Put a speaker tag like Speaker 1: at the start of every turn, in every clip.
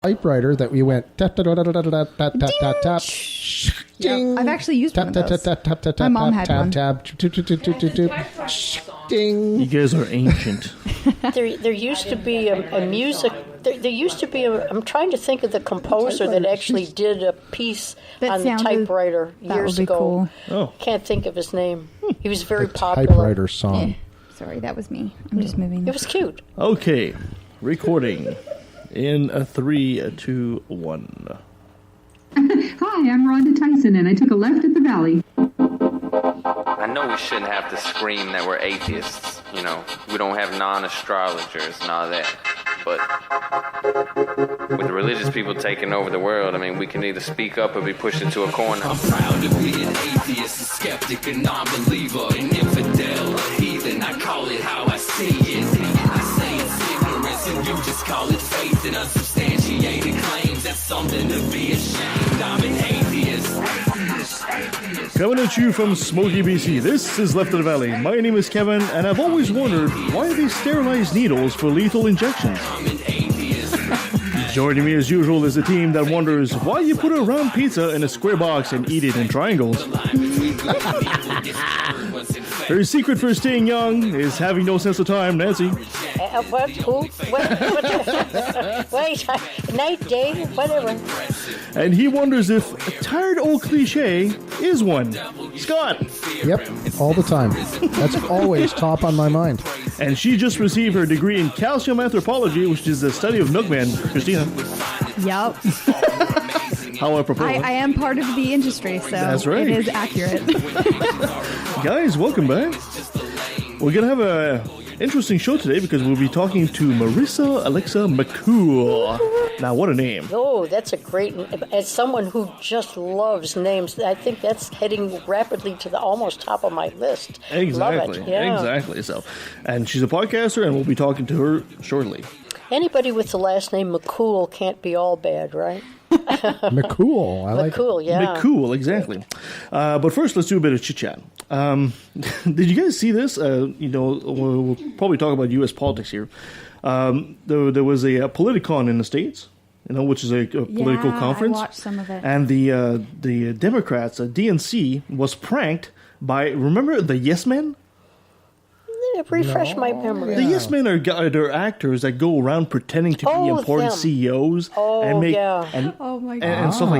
Speaker 1: typewriter that we went tap tap tap tap tap tap tap tap.
Speaker 2: I've actually used one of those. My mom had one.
Speaker 1: Ding.
Speaker 3: You guys are ancient.
Speaker 4: There used to be a music. There used to be I'm trying to think of the composer that actually did a piece on the typewriter years ago.
Speaker 2: Cool.
Speaker 3: Oh,
Speaker 4: can't think of his name. He was very
Speaker 1: the
Speaker 4: popular.
Speaker 1: Typewriter song.
Speaker 2: Sorry, that was me. I'm just moving.
Speaker 4: It was cute.
Speaker 3: Okay, recording in a 3, 2, 1.
Speaker 5: Hi, I'm Rhonda Tyson, and I took a left at the Valley.
Speaker 6: I know we shouldn't have to scream that we're atheists. You know, we don't have non-astrologers and all that. But with the religious people taking over the world, I mean, we can either speak up or be pushed into a corner.
Speaker 7: I'm proud to be an atheist, a skeptic, a non-believer, an infidel, a heathen. I call it how I see it. I say it's ignorance, and you just call it faith and unsubstantiated claims. That's something to be ashamed. I'm an atheist.
Speaker 3: Coming at you from Smoky, BC, this is Left of the Valley. My name is Kevin, and I've always wondered why they sterilize needles for lethal injections. Joining me as usual is a team that wonders why you put a round pizza in a square box and eat it in triangles. Her secret for staying young is having no sense of time, Nancy.
Speaker 4: What? Who? What? Wait, night, day, whatever.
Speaker 3: And he wonders if a tired old cliche is one. Scott.
Speaker 1: Yep, all the time. That's always top on my mind.
Speaker 3: And she just received her degree in calcium anthropology, which is the study of milkmen. Christina.
Speaker 2: Yep.
Speaker 3: How apropos.
Speaker 2: I am part of the industry, so
Speaker 3: that's right.
Speaker 2: It is accurate.
Speaker 3: Guys, welcome back. We're going to have a interesting show today because we'll be talking to Marissa Alexa McCool. Now, what a name.
Speaker 4: Oh, that's a great... As someone who just loves names, I think that's heading rapidly to the almost top of my list.
Speaker 3: Exactly.
Speaker 4: Love it. Yeah.
Speaker 3: Exactly. So, and she's a podcaster, and we'll be talking to her shortly.
Speaker 4: Anybody with the last name McCool can't be all bad, right?
Speaker 1: McCool. I like
Speaker 4: McCool, yeah.
Speaker 3: McCool, exactly. But first, let's do a bit of chit-chat. Did you guys see this? We'll probably talk about U.S. politics here. There was a Politicon in the States, which is a political conference.
Speaker 2: I watched some of it.
Speaker 3: And the Democrats, DNC, was pranked by, remember the Yes Men?
Speaker 4: Refresh my memory.
Speaker 3: The Yes Men are actors that go around pretending to be important CEOs and make and stuff like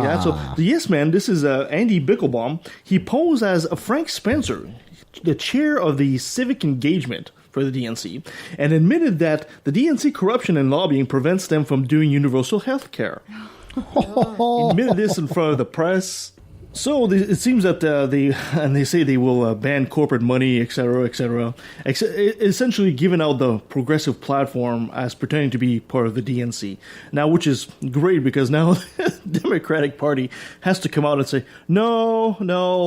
Speaker 3: that. So the Yes Men, this is Andy Bickelbaum. He posed as Frank Spencer, the chair of the civic engagement for the DNC, and admitted that the DNC corruption and lobbying prevents them from doing universal health care. He admitted this in front of the press. So it seems that they say they will ban corporate money, etc., essentially giving out the progressive platform as pretending to be part of the DNC. Now, which is great because now the Democratic Party has to come out and say, no,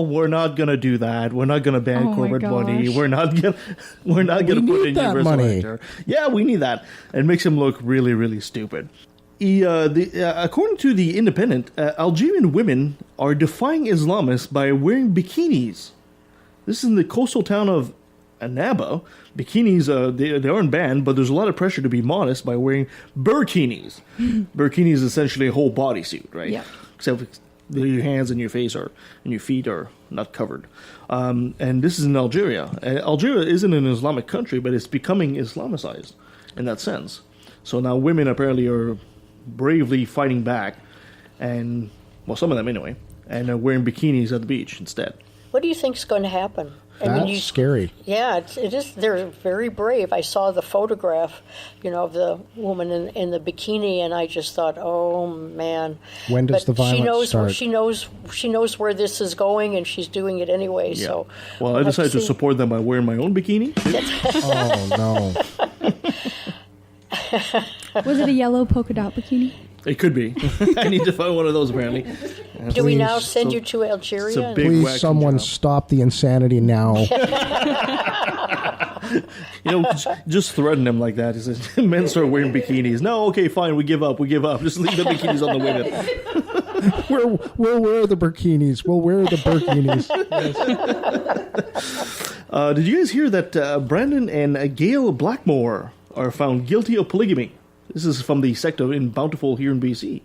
Speaker 3: we're not going to do that. We're not going to ban corporate money. We're not going to put in universal healthcare. Yeah, we need that. It makes him look really, really stupid. According to The Independent, Algerian women are defying Islamists by wearing bikinis. This is in the coastal town of Annaba. Bikinis, they aren't banned, but there's a lot of pressure to be modest by wearing burkinis. Burkini is essentially a whole bodysuit, right?
Speaker 2: Yeah.
Speaker 3: Except your hands and your face and your feet are not covered. And this is in Algeria. Algeria isn't an Islamic country, but it's becoming Islamicized in that sense. So now women apparently are bravely fighting back, and some of them anyway, and wearing bikinis at the beach instead.
Speaker 4: What do you think is going to happen?
Speaker 1: That's scary.
Speaker 4: Yeah, it is. They're very brave. I saw the photograph, of the woman in the bikini, and I just thought, oh man.
Speaker 1: When does the violence start?
Speaker 4: She knows where this is going, and she's doing it anyway. Yeah. So,
Speaker 3: well, I decided to support them by wearing my own bikini.
Speaker 1: Oh no.
Speaker 2: Was it a yellow polka dot bikini?
Speaker 3: It could be. I need to find one of those, apparently.
Speaker 4: Do we now send you to Algeria?
Speaker 1: Please, someone stop the insanity now.
Speaker 3: Just threaten them like that. Men start wearing bikinis. No, okay, fine, we give up. Just leave the bikinis on the women.
Speaker 1: We'll wear the bikinis. We'll wear the burkinis.
Speaker 3: Yes. Did you guys hear that Brandon and Gail Blackmore are found guilty of polygamy? This is from the sector in Bountiful here in BC.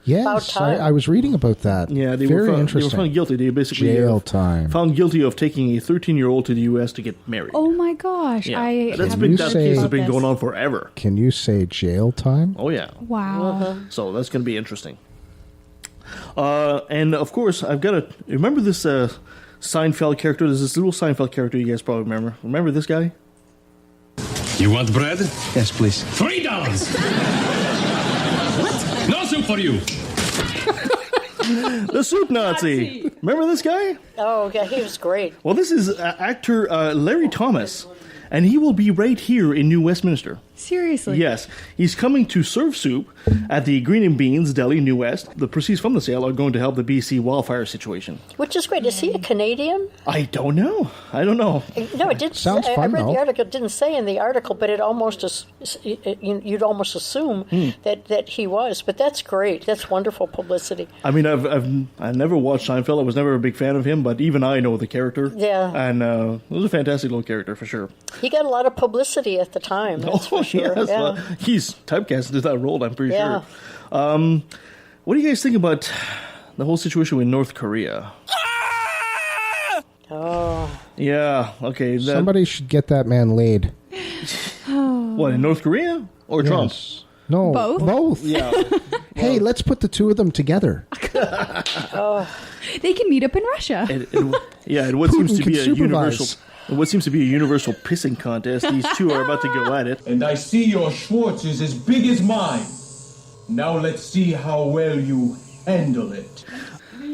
Speaker 1: Yes, I was reading about that.
Speaker 3: Yeah, they
Speaker 1: Very
Speaker 3: were
Speaker 1: interesting.
Speaker 3: found guilty. They basically
Speaker 1: jail time.
Speaker 3: Found guilty of taking a 13-year-old to the U.S. to get married.
Speaker 2: Oh my gosh!
Speaker 3: Yeah. That case has been going on forever.
Speaker 1: Can you say jail time?
Speaker 3: Oh yeah.
Speaker 2: Wow.
Speaker 3: So that's going to be interesting. And of course, I've got to remember this Seinfeld character. There's this little Seinfeld character you guys probably remember. Remember this guy?
Speaker 8: You want bread?
Speaker 9: Yes, please.
Speaker 8: $3. What? No soup for you.
Speaker 3: The soup Nazi. Remember this guy?
Speaker 4: Oh, yeah, he was great.
Speaker 3: Well, this is actor Larry Thomas, and he will be right here in New Westminster.
Speaker 2: Seriously?
Speaker 3: Yes. He's coming to serve soup at the Green and Beans Deli, New West. The proceeds from the sale are going to help the BC wildfire situation.
Speaker 4: Which is great. Is he a Canadian?
Speaker 3: I don't know. No,
Speaker 4: it did.
Speaker 1: Sounds fun,
Speaker 4: I read
Speaker 1: though.
Speaker 4: the article. It didn't say in the article, but it almost you'd almost assume that he was. But that's great. That's wonderful publicity.
Speaker 3: I mean, I never watched Seinfeld. I was never a big fan of him, but even I know the character.
Speaker 4: Yeah.
Speaker 3: And it was a fantastic little character for sure.
Speaker 4: He got a lot of publicity at the time. That's for sure.
Speaker 3: Yes,
Speaker 4: yeah.
Speaker 3: He's typecast into that role, I'm pretty
Speaker 4: Yeah.
Speaker 3: sure. What do you guys think about the whole situation with North Korea?
Speaker 4: Oh.
Speaker 3: Yeah, okay.
Speaker 1: Somebody should get that man laid.
Speaker 3: What, in North Korea or Trump?
Speaker 1: Yes. No,
Speaker 2: Both?
Speaker 3: Yeah.
Speaker 1: Hey, let's put the two of them together.
Speaker 2: They can meet up in Russia.
Speaker 3: And what seems to
Speaker 1: can
Speaker 3: be a
Speaker 1: supervise.
Speaker 3: universal pissing contest, these two are about to go at it.
Speaker 10: And I see your Schwartz is as big as mine. Now let's see how well you handle it.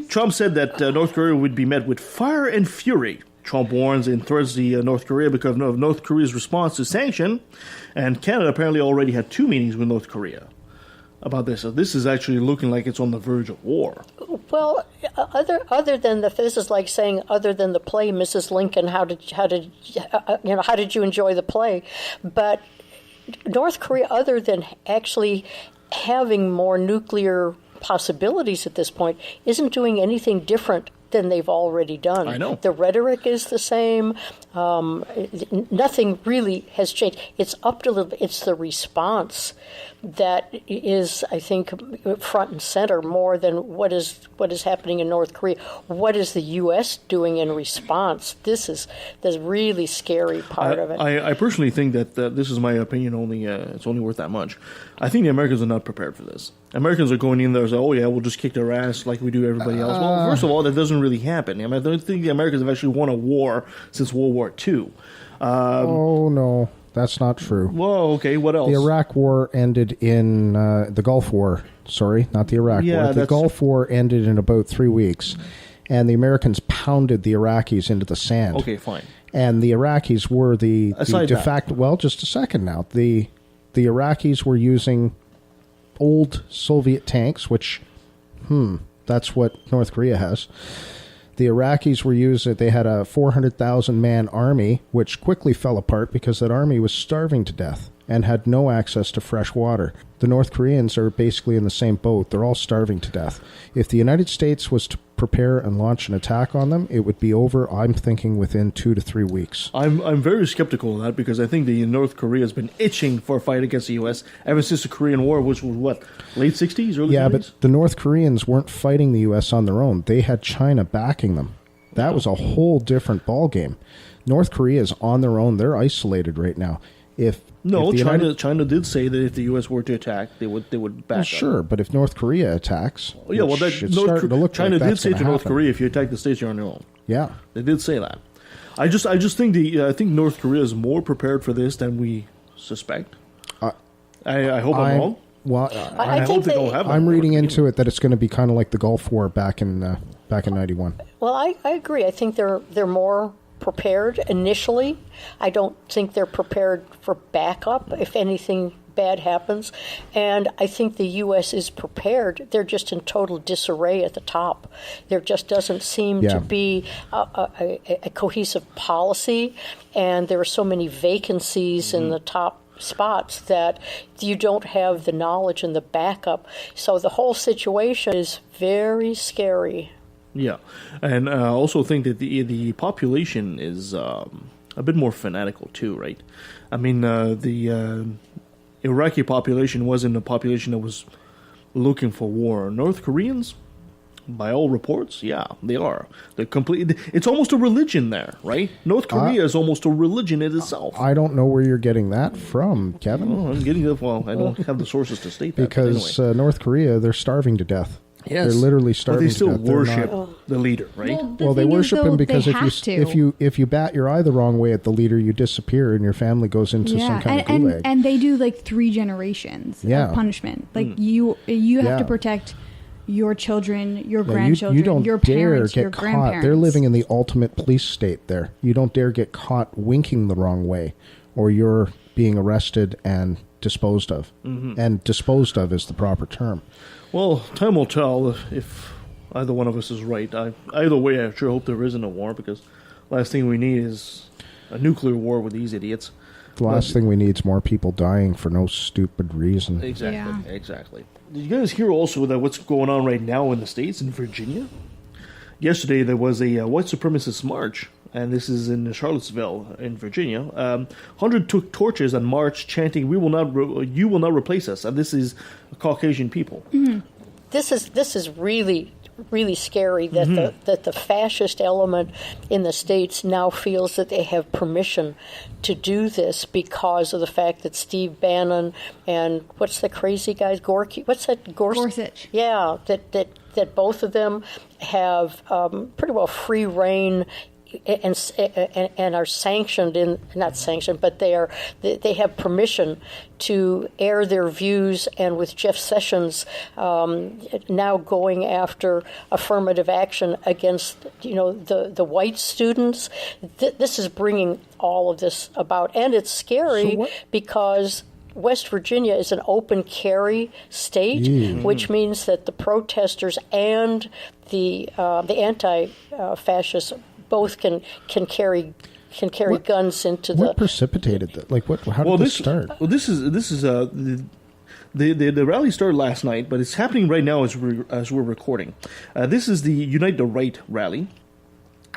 Speaker 3: Trump said that North Korea would be met with fire and fury. Trump warns and threatens the North Korea because of North Korea's response to sanction. And Canada apparently already had 2 meetings with North Korea about this. So this is actually looking like it's on the verge of war.
Speaker 4: Well, other than this is like saying, other than the play, Mrs. Lincoln, how did you enjoy the play? But North Korea, other than actually having more nuclear possibilities at this point, isn't doing anything different than they've already done.
Speaker 3: I know.
Speaker 4: The rhetoric is the same. Nothing really has changed. It's up to it's the response that is, I think, front and center more than what is happening in North Korea. What is the U.S. doing in response? This is the really scary part of it.
Speaker 3: I personally think that this is my opinion only. It's only worth that much. I think the Americans are not prepared for this. Americans are going in there and saying, oh yeah, we'll just kick their ass like we do everybody else. Well, first of all, that doesn't really happen. I mean, I don't think the Americans have actually won a war since World War II.
Speaker 1: Oh, no. That's not true.
Speaker 3: Whoa, okay, what else?
Speaker 1: The Iraq War ended in the Gulf War. Sorry, not the Iraq War. The Gulf War ended in about 3 weeks, and the Americans pounded the Iraqis into the sand.
Speaker 3: Okay, fine.
Speaker 1: And the Iraqis were the de facto... Well, just a second now. The Iraqis were using old Soviet tanks, which, that's what North Korea has. The Iraqis were using, they had a 400,000-man army, which quickly fell apart because that army was starving to death and had no access to fresh water. The North Koreans are basically in the same boat. They're all starving to death. If the United States was to prepare and launch an attack on them, it would be over, I'm thinking, within 2 to 3 weeks.
Speaker 3: I'm very skeptical of that because I think the North Korea has been itching for a fight against the U.S. ever since the Korean War, which was, what, late 60s, early 70s?
Speaker 1: But the North Koreans weren't fighting the U.S. on their own. They had China backing them. That was a whole different ballgame. North Korea is on their own. They're isolated right now. China
Speaker 3: did say that if the U.S. were to attack, they would back up.
Speaker 1: Sure, but if North Korea attacks,
Speaker 3: China did say to North Korea, if you attack the States, you're on your own.
Speaker 1: Yeah,
Speaker 3: they did say that. I just think I think North Korea is more prepared for this than we suspect. I hope I'm wrong.
Speaker 1: Well,
Speaker 3: I hope they don't have.
Speaker 1: I'm reading into it that it's going to be kind of like the Gulf War back in '91.
Speaker 4: Well, I agree. I think they're more prepared initially. I don't think they're prepared for backup if anything bad happens. And I think the U.S. is prepared. They're just in total disarray at the top. There just doesn't seem to be a cohesive policy, and there are so many vacancies in the top spots that you don't have the knowledge and the backup. So the whole situation is very scary.
Speaker 3: Yeah, and I also think that the population is a bit more fanatical too, right? I mean, Iraqi population wasn't a population that was looking for war. North Koreans, by all reports, yeah, they are. They're completely. It's almost a religion there, right? North Korea is almost a religion in itself.
Speaker 1: I don't know where you're getting that from, Kevin.
Speaker 3: Oh, I'm getting it. Well, I don't have the sources to state that.
Speaker 1: Because
Speaker 3: anyway.
Speaker 1: North Korea, they're starving to death.
Speaker 3: Yes.
Speaker 1: They're literally starving to death.
Speaker 3: But they still worship the leader, right?
Speaker 1: Well, they worship him because if you bat your eye the wrong way at the leader, you disappear and your family goes into some kind of gulag.
Speaker 2: And they do like 3 generations of punishment. Like you have to protect your children, your grandchildren, your parents, your grandparents.
Speaker 1: They're living in the ultimate police state there. You don't dare get caught winking the wrong way, or you're being arrested and disposed of. Mm-hmm. And disposed of is the proper term.
Speaker 3: Well, time will tell if either one of us is right. Either way, I sure hope there isn't a war, because the last thing we need is a nuclear war with these idiots.
Speaker 1: The last thing we need is more people dying for no stupid reason.
Speaker 3: Exactly. Did you guys hear also that what's going on right now in the States, in Virginia? Yesterday there was a white supremacist march, and this is in Charlottesville, in Virginia. 100 took torches and marched, chanting, "You will not replace us." And this is Caucasian people.
Speaker 4: Mm-hmm. This is really scary that the fascist element in the States now feels that they have permission to do this because of the fact that Steve Bannon and what's the crazy guy,
Speaker 2: Gorsuch.
Speaker 4: Yeah, that both of them have pretty well free reign and are sanctioned not sanctioned, but they have permission to air their views. And with Jeff Sessions now going after affirmative action against the white students, this is bringing all of this about, and it's scary because West Virginia is an open carry state, which means that the protesters and the anti-fascists both can carry guns into the.
Speaker 1: What precipitated that? Like what? How did this start?
Speaker 3: Well, this is the rally started last night, but it's happening right now as we're recording. This is the Unite the Right rally.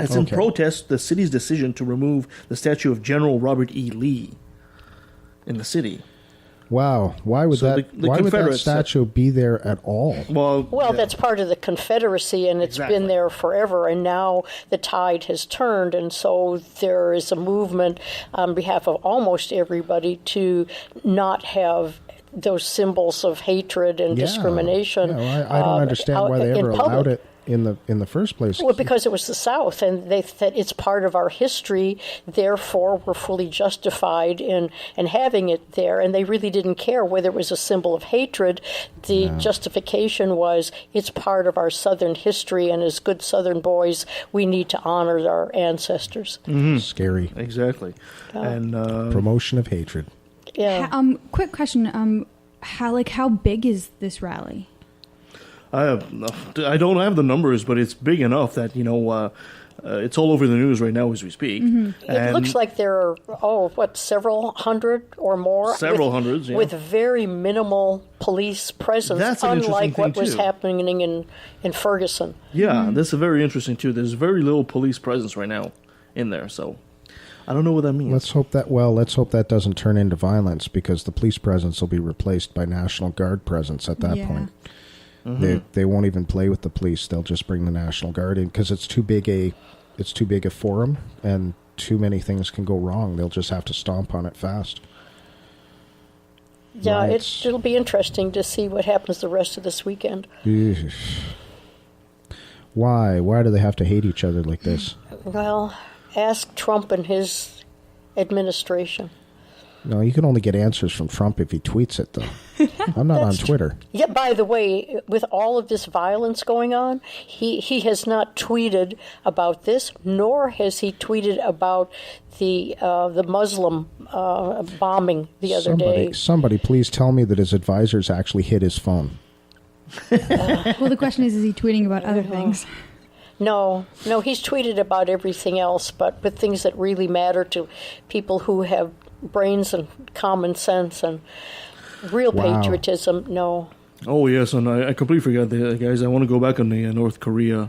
Speaker 3: It's in protest the city's decision to remove the statue of General Robert E. Lee in the city.
Speaker 1: Wow, why would that statue be there at all?
Speaker 4: Well, that's part of the Confederacy, and it's been there forever, and now the tide has turned, and so there is a movement on behalf of almost everybody to not have those symbols of hatred and discrimination.
Speaker 1: Yeah, I don't understand why they ever allowed it in the first place.
Speaker 4: Well, because it was the South, and they said it's part of our history, therefore we're fully justified in having it there, and they really didn't care whether it was a symbol of hatred. The justification was it's part of our Southern history, and as good Southern boys, we need to honor our ancestors.
Speaker 1: Mm-hmm. Scary.
Speaker 3: Exactly. And
Speaker 1: promotion of hatred.
Speaker 4: Yeah.
Speaker 2: Quick question. How big is this rally?
Speaker 3: I don't have the numbers, but it's big enough that it's all over the news right now as we speak.
Speaker 4: Mm-hmm. It looks like there are several hundred or more.
Speaker 3: Hundreds,
Speaker 4: with very minimal police presence.
Speaker 3: That's an
Speaker 4: unlike what was
Speaker 3: too.
Speaker 4: happening in Ferguson.
Speaker 3: Yeah, that's very interesting too. There's very little police presence right now in there, so I don't know what that means.
Speaker 1: Let's hope that doesn't turn into violence, because the police presence will be replaced by National Guard presence at that point. Mm-hmm. They won't even play with the police. They'll just bring the National Guard in because it's too big a forum, and too many things can go wrong. They'll just have to stomp on it fast.
Speaker 4: Yeah, it'll be interesting to see what happens the rest of this weekend.
Speaker 1: Why do they have to hate each other like this?
Speaker 4: Well, ask Trump and his administration.
Speaker 1: No, you can only get answers from Trump if he tweets it, though. I'm not on Twitter.
Speaker 4: Yeah, by the way, with all of this violence going on, he has not tweeted about this, nor has he tweeted about the Muslim bombing the other day.
Speaker 1: Somebody please tell me that his advisors actually hid his phone.
Speaker 2: Well, the question is he tweeting about other things?
Speaker 4: No, he's tweeted about everything else, but with things that really matter to people who have brains and common sense and real patriotism, no.
Speaker 3: Oh, yes, and I completely forgot, guys. I want to go back on the North Korea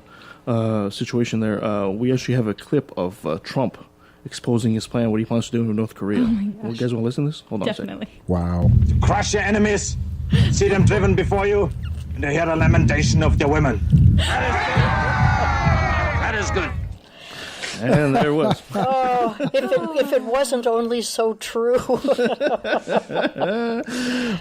Speaker 3: situation there. We actually have a clip of Trump exposing his plan, what he wants to do in North Korea. You guys want to listen to this? Hold on
Speaker 2: Definitely.
Speaker 3: a second.
Speaker 1: Wow.
Speaker 9: Crush your enemies, see them driven before you, and to hear the lamentation of their women. That is good.
Speaker 3: And there it was.
Speaker 4: Oh, if it wasn't only so true.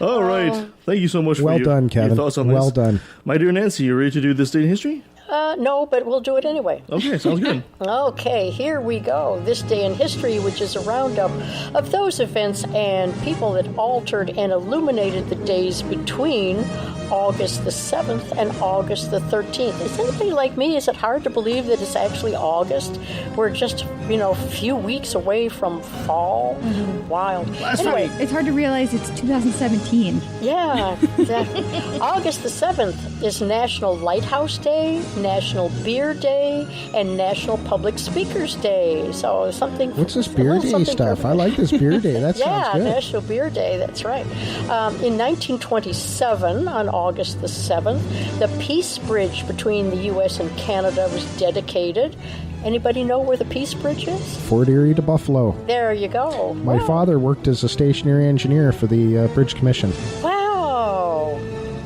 Speaker 3: All right. Thank you so much
Speaker 1: for
Speaker 3: your
Speaker 1: Kevin.
Speaker 3: thoughts on
Speaker 1: well
Speaker 3: this.
Speaker 1: Done.
Speaker 3: My dear Nancy, you ready to do this day in history?
Speaker 4: No, but we'll do it anyway.
Speaker 3: Okay, sounds good.
Speaker 4: Okay, here we go. This day in history, which is a roundup of those events and people that altered and illuminated the days between August the 7th and August the 13th. Is anybody like me? Is it hard to believe that it's actually August? We're just, a few weeks away from fall. Mm-hmm. Wild.
Speaker 2: Anyway, it's hard to realize it's 2017.
Speaker 4: Yeah, exactly. August the 7th is National Lighthouse Day, National Beer Day, and National Public Speakers Day. So something...
Speaker 1: What's this Beer Day stuff? I like this Beer Day. That sounds good.
Speaker 4: Yeah, National Beer Day. That's right. In 1927, on August the 7th, the Peace Bridge between the U.S. and Canada was dedicated. Anybody know where the Peace Bridge is?
Speaker 1: Fort Erie to Buffalo.
Speaker 4: There you go.
Speaker 1: My father worked as a stationary engineer for the Bridge Commission.
Speaker 4: Wow.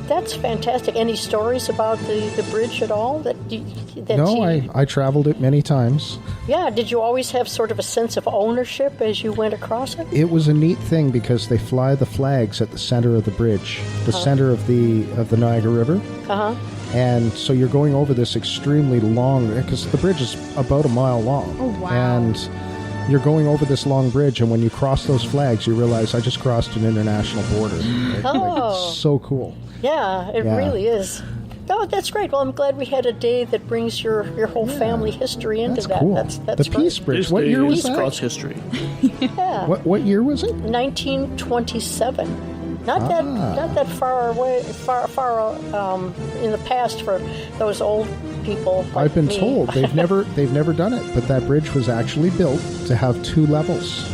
Speaker 4: That's fantastic. Any stories about the bridge at all?
Speaker 1: I traveled it many times.
Speaker 4: Yeah, did you always have sort of a sense of ownership as you went across it?
Speaker 1: It was a neat thing because they fly the flags at the center of the bridge, the center of the Niagara River.
Speaker 4: Uh-huh.
Speaker 1: And so you're going over this extremely long, because the bridge is about a mile long.
Speaker 2: Oh, wow.
Speaker 1: And you're going over this long bridge, and when you cross those flags, you realize I just crossed an international border. It's so cool.
Speaker 4: Yeah, it really is. Oh, that's great. Well, I'm glad we had a day that brings your whole family history into that.
Speaker 1: Cool.
Speaker 4: That's
Speaker 1: the Peace Bridge.
Speaker 3: This
Speaker 1: What year was
Speaker 3: is
Speaker 1: that?
Speaker 3: cross history.
Speaker 4: Yeah.
Speaker 1: What year was it?
Speaker 4: 1927. Not that far away, far in the past for those old people. Like
Speaker 1: I've been
Speaker 4: me.
Speaker 1: told they've never done it, but that bridge was actually built to have 2 levels.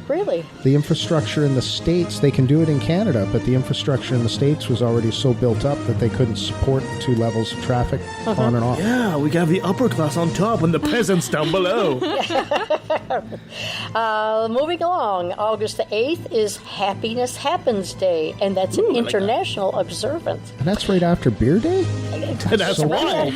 Speaker 4: Really?
Speaker 1: The infrastructure in the States, they can do it in Canada, but the infrastructure in the States was already so built up that they couldn't support the 2 levels of traffic on and off.
Speaker 3: Yeah, we got the upper class on top and the peasants down below.
Speaker 4: Moving along, August the 8th is Happiness Happens Day, and that's an international observance.
Speaker 1: And that's right after Beer Day?
Speaker 3: That's why.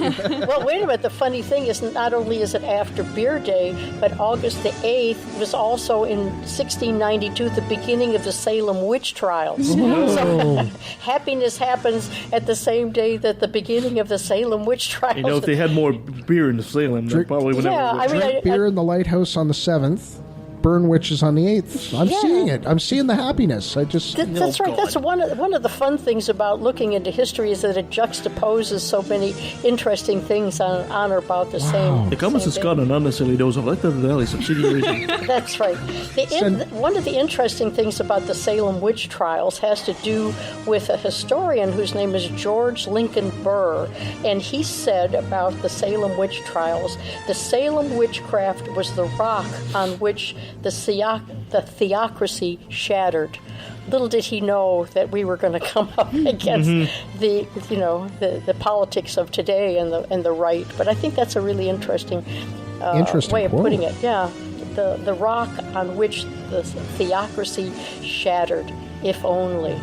Speaker 4: Well, wait a minute. The funny thing is not only is it after Beer Day, but August the 8th was also in 1692, the beginning of the Salem witch trials. So happiness happens at the same day that the beginning of the Salem witch trials.
Speaker 3: If they had more beer in Salem, they probably would have.
Speaker 1: Drink beer in the lighthouse on the 7th. Burn witches on the 8th. I'm seeing it. I'm seeing the happiness. That's
Speaker 4: right. That's one of the fun things about looking into history is that it juxtaposes so many interesting things on or about the same.
Speaker 3: It comes to Scott and unnecessarily those of like the Valley subsidiaries.
Speaker 4: That's right. One of the interesting things about the Salem witch trials has to do with a historian whose name is George Lincoln Burr, and he said about the Salem witch trials, the Salem witchcraft was the rock on which the theocracy shattered. Little did he know that we were going to come up against the politics of today and the right. But I think that's a really interesting way of putting it. Yeah, the rock on which the theocracy shattered, if only.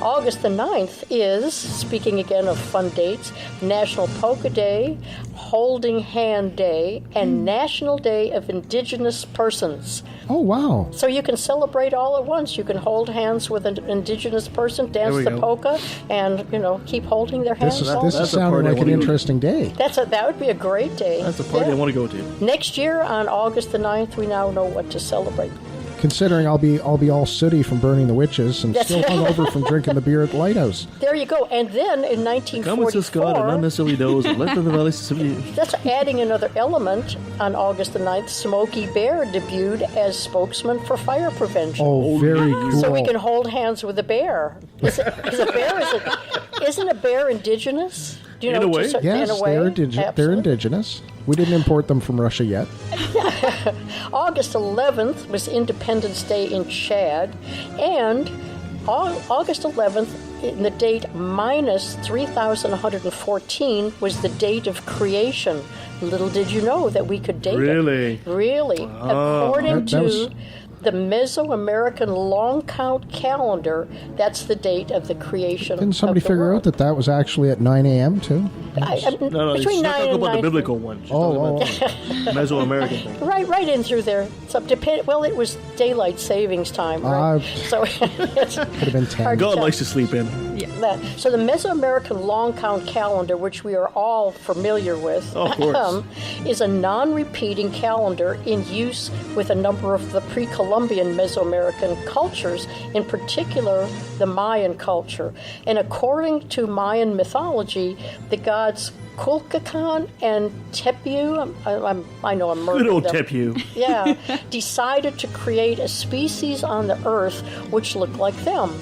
Speaker 4: August the 9th is, speaking again of fun dates, National Polka Day, Holding Hand Day, and National Day of Indigenous Persons.
Speaker 1: Oh, wow.
Speaker 4: So you can celebrate all at once. You can hold hands with an Indigenous person, dance the polka, and, keep holding their hands.
Speaker 1: This is sounding like an interesting day.
Speaker 4: That would be a great day.
Speaker 3: That's a party I want to go to.
Speaker 4: Next year, on August the 9th, we now know what to celebrate.
Speaker 1: Considering I'll be all sooty from burning the witches and still hungover from drinking the beer at the lighthouse.
Speaker 4: There you go. And then in 1944, that's adding another element. On August the 9th, Smokey Bear debuted as spokesman for fire prevention.
Speaker 1: Oh, very cool.
Speaker 4: So we can hold hands with a bear. Isn't a bear indigenous?
Speaker 3: In a way.
Speaker 1: Yes, they're indigenous. We didn't import them from Russia yet.
Speaker 4: August 11th was Independence Day in Chad, and August 11th, the date minus 3,114 was the date of creation. Little did you know that we could date
Speaker 3: Really?
Speaker 4: it. Really. According to the Mesoamerican long count calendar, that's the date of the creation.
Speaker 1: Didn't somebody
Speaker 4: of the
Speaker 1: figure
Speaker 4: world.
Speaker 1: out that was actually at 9 a.m. too?
Speaker 3: No,
Speaker 4: between 9 and 9.
Speaker 3: about the biblical one. Mesoamerican thing.
Speaker 4: Right in through there. So well, it was daylight savings time, right? So it's
Speaker 1: could have been 10.
Speaker 3: God likes to sleep in.
Speaker 4: Yeah. So the Mesoamerican long count calendar, which we are all familiar with,
Speaker 3: of course.
Speaker 4: is a non-repeating calendar in use with a number of the pre-Columbian Mesoamerican cultures, in particular the Mayan culture. And according to Mayan mythology, the gods Kulkakan and Tepu, I know I'm murdering
Speaker 3: Good old
Speaker 4: them.
Speaker 3: Tepu.
Speaker 4: Yeah, decided to create a species on the earth which looked like them.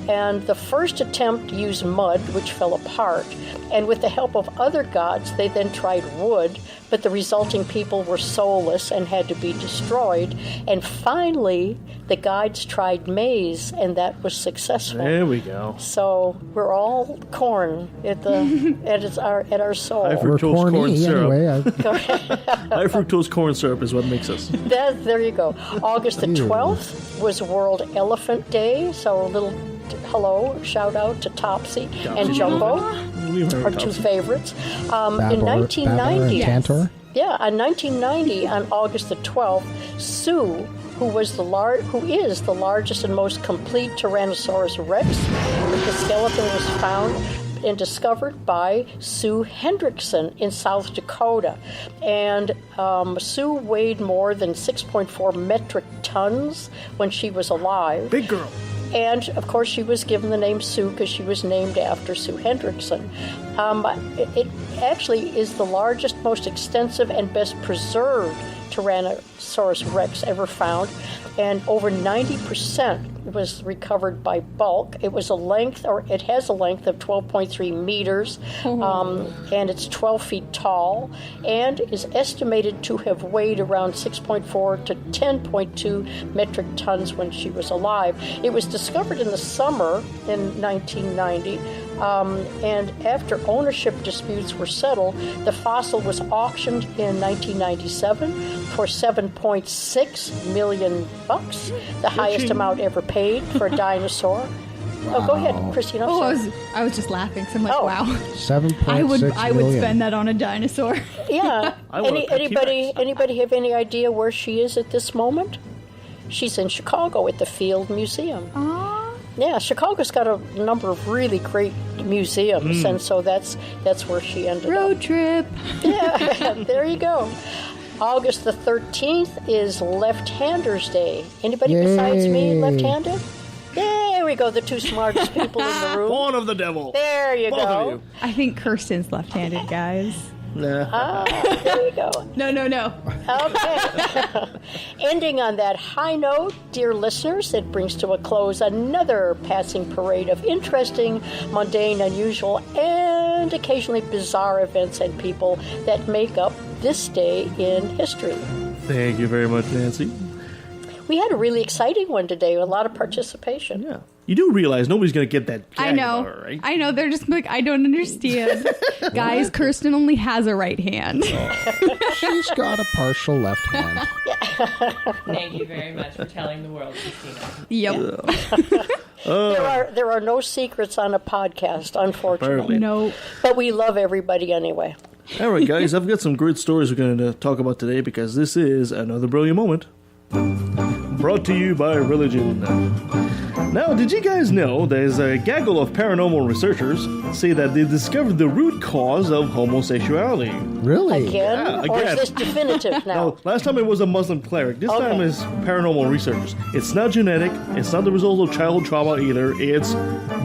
Speaker 4: And the first attempt used mud, which fell apart. And with the help of other gods, they then tried wood, but the resulting people were soulless and had to be destroyed. And finally, the gods tried maize, and that was successful.
Speaker 3: There we go.
Speaker 4: So we're all corn at our soul.
Speaker 3: High fructose corn syrup.
Speaker 1: Anyway,
Speaker 3: High fructose corn syrup is what makes us.
Speaker 4: There you go. August the 12th was World Elephant Day, so a little shout out to Topsy and Jumbo, our two favorites. In 1990,
Speaker 1: Tantor.
Speaker 4: In 1990, on August the 12th, Sue, who is the largest and most complete Tyrannosaurus rex, the skeleton was found and discovered by Sue Hendrickson in South Dakota. And Sue weighed more than 6.4 metric tons when she was alive.
Speaker 3: Big girl.
Speaker 4: And, of course, she was given the name Sue because she was named after Sue Hendrickson. It actually is the largest, most extensive, and best preserved Tyrannosaurus rex ever found, and over 90% was recovered by bulk. It has a length of 12.3 meters, and it's 12 feet tall, and is estimated to have weighed around 6.4 to 10.2 metric tons when she was alive. It was discovered in the summer in 1990. And after ownership disputes were settled, the fossil was auctioned in 1997 for $7.6 million, the highest amount ever paid for a dinosaur. Wow. Oh, go ahead, Christine.
Speaker 2: I was just laughing. So I'm like, wow.
Speaker 1: 7.6
Speaker 2: I would spend that on a dinosaur.
Speaker 4: Yeah. Anybody have any idea where she is at this moment? She's in Chicago at the Field Museum. Yeah, Chicago's got a number of really great museums, and so that's where she ended up.
Speaker 2: Road trip.
Speaker 4: Yeah, there you go. August the 13th is Left-Handers Day. Anybody besides me left-handed? There we go, the two smartest people in the room.
Speaker 3: Born of the devil.
Speaker 4: There you
Speaker 3: Both
Speaker 4: go.
Speaker 3: Of you.
Speaker 2: I think Kirsten's left-handed, guys.
Speaker 3: Nah.
Speaker 4: There you go.
Speaker 2: No.
Speaker 4: Okay. Ending on that high note, dear listeners, it brings to a close another passing parade of interesting, mundane, unusual, and occasionally bizarre events and people that make up this day in history.
Speaker 3: Thank you very much, Nancy.
Speaker 4: We had a really exciting one today, a lot of participation.
Speaker 3: Yeah. You do realize nobody's going to get that gag
Speaker 2: I know.
Speaker 3: about her, right?
Speaker 2: I know. They're just like, I don't understand. Guys, Kirsten only has a right hand.
Speaker 1: She's got a partial left hand.
Speaker 11: Thank you very much for telling the world, Christina.
Speaker 2: Yep.
Speaker 4: There are no secrets on a podcast, unfortunately.
Speaker 3: Apparently.
Speaker 2: No.
Speaker 4: But we love everybody anyway.
Speaker 3: All right, guys, I've got some great stories we're going to talk about today because this is another brilliant moment. Brought to you by religion. Now, did you guys know there's a gaggle of paranormal researchers say that they discovered the root cause of homosexuality?
Speaker 1: Really?
Speaker 4: Again?
Speaker 3: Yeah,
Speaker 4: Or
Speaker 3: again.
Speaker 4: is this definitive now?
Speaker 3: No, last time it was a Muslim cleric. This time is paranormal researchers. It's not genetic. It's not the result of childhood trauma either. It's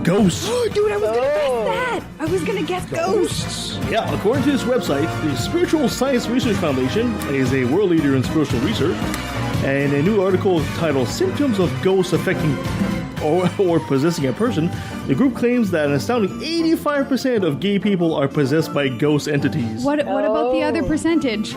Speaker 3: ghosts.
Speaker 2: Dude, I was going to guess that. I was going to guess ghosts.
Speaker 3: Yeah, according to this website, the Spiritual Science Research Foundation is a world leader in spiritual research. And a new article titled Symptoms of Ghosts Affecting or Possessing a Person, the group claims that an astounding 85% of gay people are possessed by ghost entities.
Speaker 2: What about the other percentage?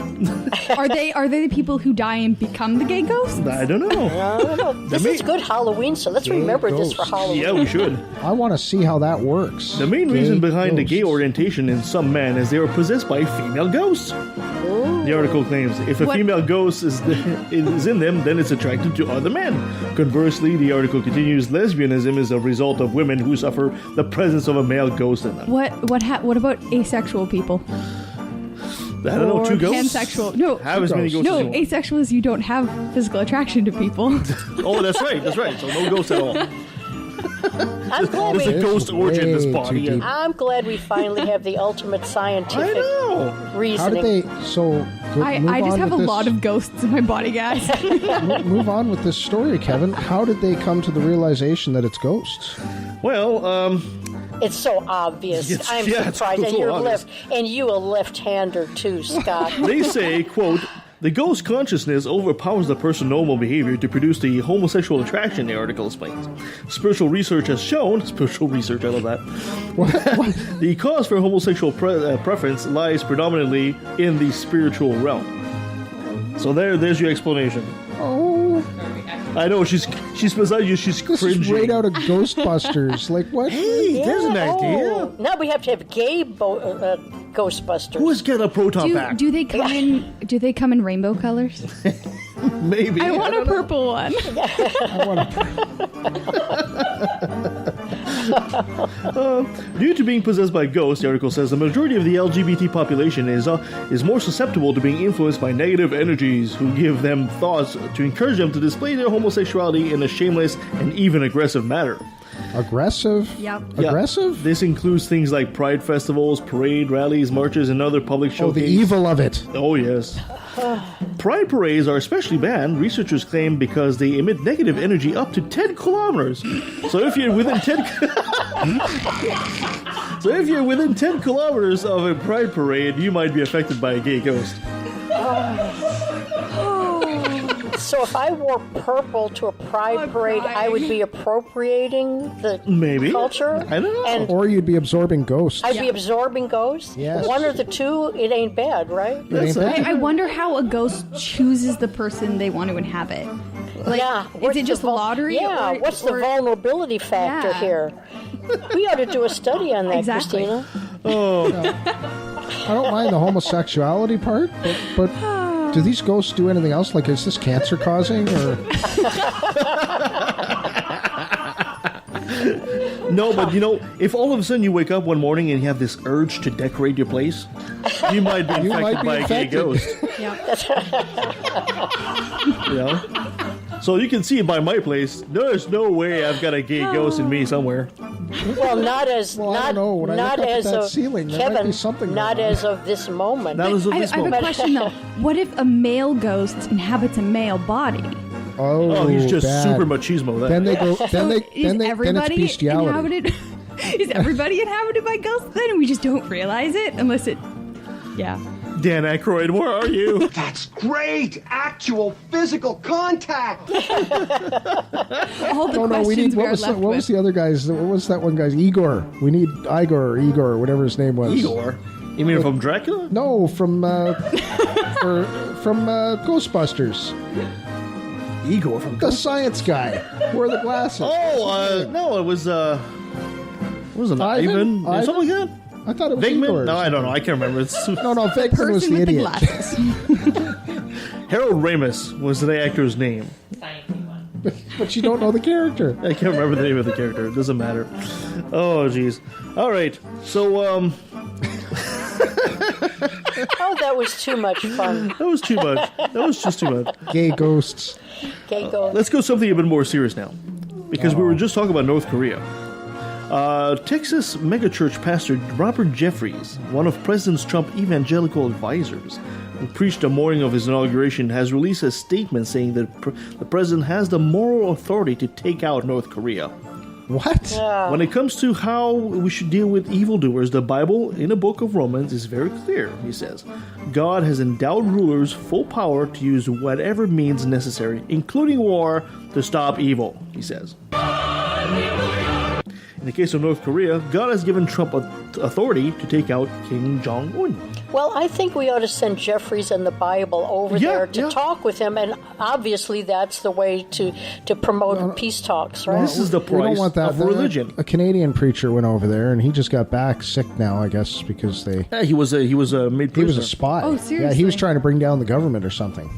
Speaker 2: Are they the people who die and become the gay ghosts?
Speaker 3: I don't know.
Speaker 4: This is good Halloween, so let's remember this for Halloween.
Speaker 3: Yeah, we should.
Speaker 1: I want to see how that works.
Speaker 3: The main reason behind the gay
Speaker 1: ghosts.
Speaker 3: orientation in some men is they were possessed by female ghosts. The article claims if a female ghost is in them, then it's attracted to other men. Conversely, the article continues, lesbianism is a result of women who suffer the presence of a male ghost in them.
Speaker 2: What about asexual people?
Speaker 3: I don't know, two ghosts?
Speaker 2: Pansexual. No.
Speaker 3: Have as many ghosts as you want.
Speaker 2: Asexual is you don't have physical attraction to people.
Speaker 3: Oh, that's right. So no ghosts at all.
Speaker 4: I'm glad
Speaker 3: There's a ghost origin in this body.
Speaker 4: I'm glad we finally have the ultimate scientific reasoning.
Speaker 1: How did they...
Speaker 2: I just have a lot of ghosts in my body, guys.
Speaker 1: Move on with this story, Kevin. How did they come to the realization that it's ghosts?
Speaker 3: Well,
Speaker 4: it's so obvious. I'm surprised. And you're you a left-hander too, Scott.
Speaker 3: They say, quote, the ghost consciousness overpowers the person's normal behavior to produce the homosexual attraction, the article explains. Spiritual research has shown... Spiritual research, I love that. What? The cause for homosexual preference lies predominantly in the spiritual realm. So there's your explanation.
Speaker 1: Oh.
Speaker 3: I know, she's beside you, she's cringing.
Speaker 1: This is right out of Ghostbusters. Like, what?
Speaker 3: Hey, there's an idea.
Speaker 4: Now we have to have gay Ghostbusters.
Speaker 3: Who's got a proton pack?
Speaker 2: Do they come in rainbow colors?
Speaker 3: Maybe.
Speaker 2: I want a purple one.
Speaker 3: Due to being possessed by ghosts, the article says the majority of the LGBT population is more susceptible to being influenced by negative energies who give them thoughts to encourage them to display their homosexuality in a shameless and even aggressive manner.
Speaker 1: Aggressive?
Speaker 2: Yep.
Speaker 1: Aggressive?
Speaker 3: This includes things like pride festivals, parade, rallies, marches, and other public showcases.
Speaker 1: Oh, the evil of it.
Speaker 3: Oh, yes. Pride parades are especially banned, researchers claim, because they emit negative energy up to 10 kilometers. So if you're within 10 kilometers of a pride parade, you might be affected by a gay ghost.
Speaker 4: So if I wore purple to a pride parade, I would be appropriating the culture?
Speaker 3: I don't know.
Speaker 1: Or you'd be absorbing ghosts.
Speaker 4: I'd be absorbing ghosts?
Speaker 1: Yes.
Speaker 4: One or the two, it ain't bad, right?
Speaker 2: I wonder how a ghost chooses the person they want to inhabit. Like, is it just lottery?
Speaker 4: Yeah, what's the vulnerability factor here? We ought to do a study on that, Christina.
Speaker 3: Oh.
Speaker 1: I don't mind the homosexuality part, but do these ghosts do anything else? Like, is this cancer causing, or?
Speaker 3: No, but if all of a sudden you wake up one morning and you have this urge to decorate your place, you might be infected by a gay ghost. So you can see by my place, there's no way I've got a gay ghost in me somewhere.
Speaker 4: Well, not as of
Speaker 1: ceiling,
Speaker 4: Kevin. Not as of this moment.
Speaker 2: I have a question though. What if a male ghost inhabits a male body?
Speaker 1: Oh,
Speaker 3: he's just
Speaker 1: bad.
Speaker 3: super machismo.
Speaker 1: Then it's bestiality.
Speaker 2: Is everybody inhabited by ghosts then, and we just don't realize it unless it? Yeah.
Speaker 3: Dan Aykroyd, where are you?
Speaker 12: That's great! Actual physical contact!
Speaker 2: All the questions
Speaker 1: what was the other guy's? What was that one guy's? Igor. We need Igor or Igor, or whatever his name was.
Speaker 3: Igor? You mean from Dracula?
Speaker 1: No, from Ghostbusters.
Speaker 3: Igor from
Speaker 1: the science guy. Wore the glasses.
Speaker 3: No, it was what was it? Ivan? Something like that?
Speaker 1: I thought it was
Speaker 3: Venkman?
Speaker 1: Igor.
Speaker 3: No, I don't know. I can't remember.
Speaker 1: No, Venkman was the idiot.
Speaker 3: Harold Ramis was the actor's name.
Speaker 1: But you don't know the character.
Speaker 3: I can't remember the name of the character. It doesn't matter. Oh, jeez. All right. So,
Speaker 4: that was too much fun.
Speaker 3: That was too much. That was just too much.
Speaker 1: Gay ghosts.
Speaker 4: Gay ghosts.
Speaker 3: Let's go something a bit more serious now. Because we were just talking about North Korea. Texas megachurch pastor Robert Jeffries, one of President Trump's evangelical advisors, who preached the morning of his inauguration, has released a statement saying that the president has the moral authority to take out North Korea.
Speaker 1: What?
Speaker 3: When it comes to how we should deal with evildoers, the Bible in the book of Romans is very clear, he says. God has endowed rulers full power to use whatever means necessary, including war, to stop evil, he says. In the case of North Korea, God has given Trump authority to take out Kim Jong-un.
Speaker 4: Well, I think we ought to send Jeffries and the Bible over there to talk with him, and obviously that's the way to promote peace talks, right?
Speaker 3: This is the price of religion.
Speaker 1: A Canadian preacher went over there, and he just got back sick now, I guess, because they...
Speaker 3: Yeah, he was made prisoner.
Speaker 1: He was a spy.
Speaker 2: Oh, seriously?
Speaker 1: Yeah, he was trying to bring down the government or something.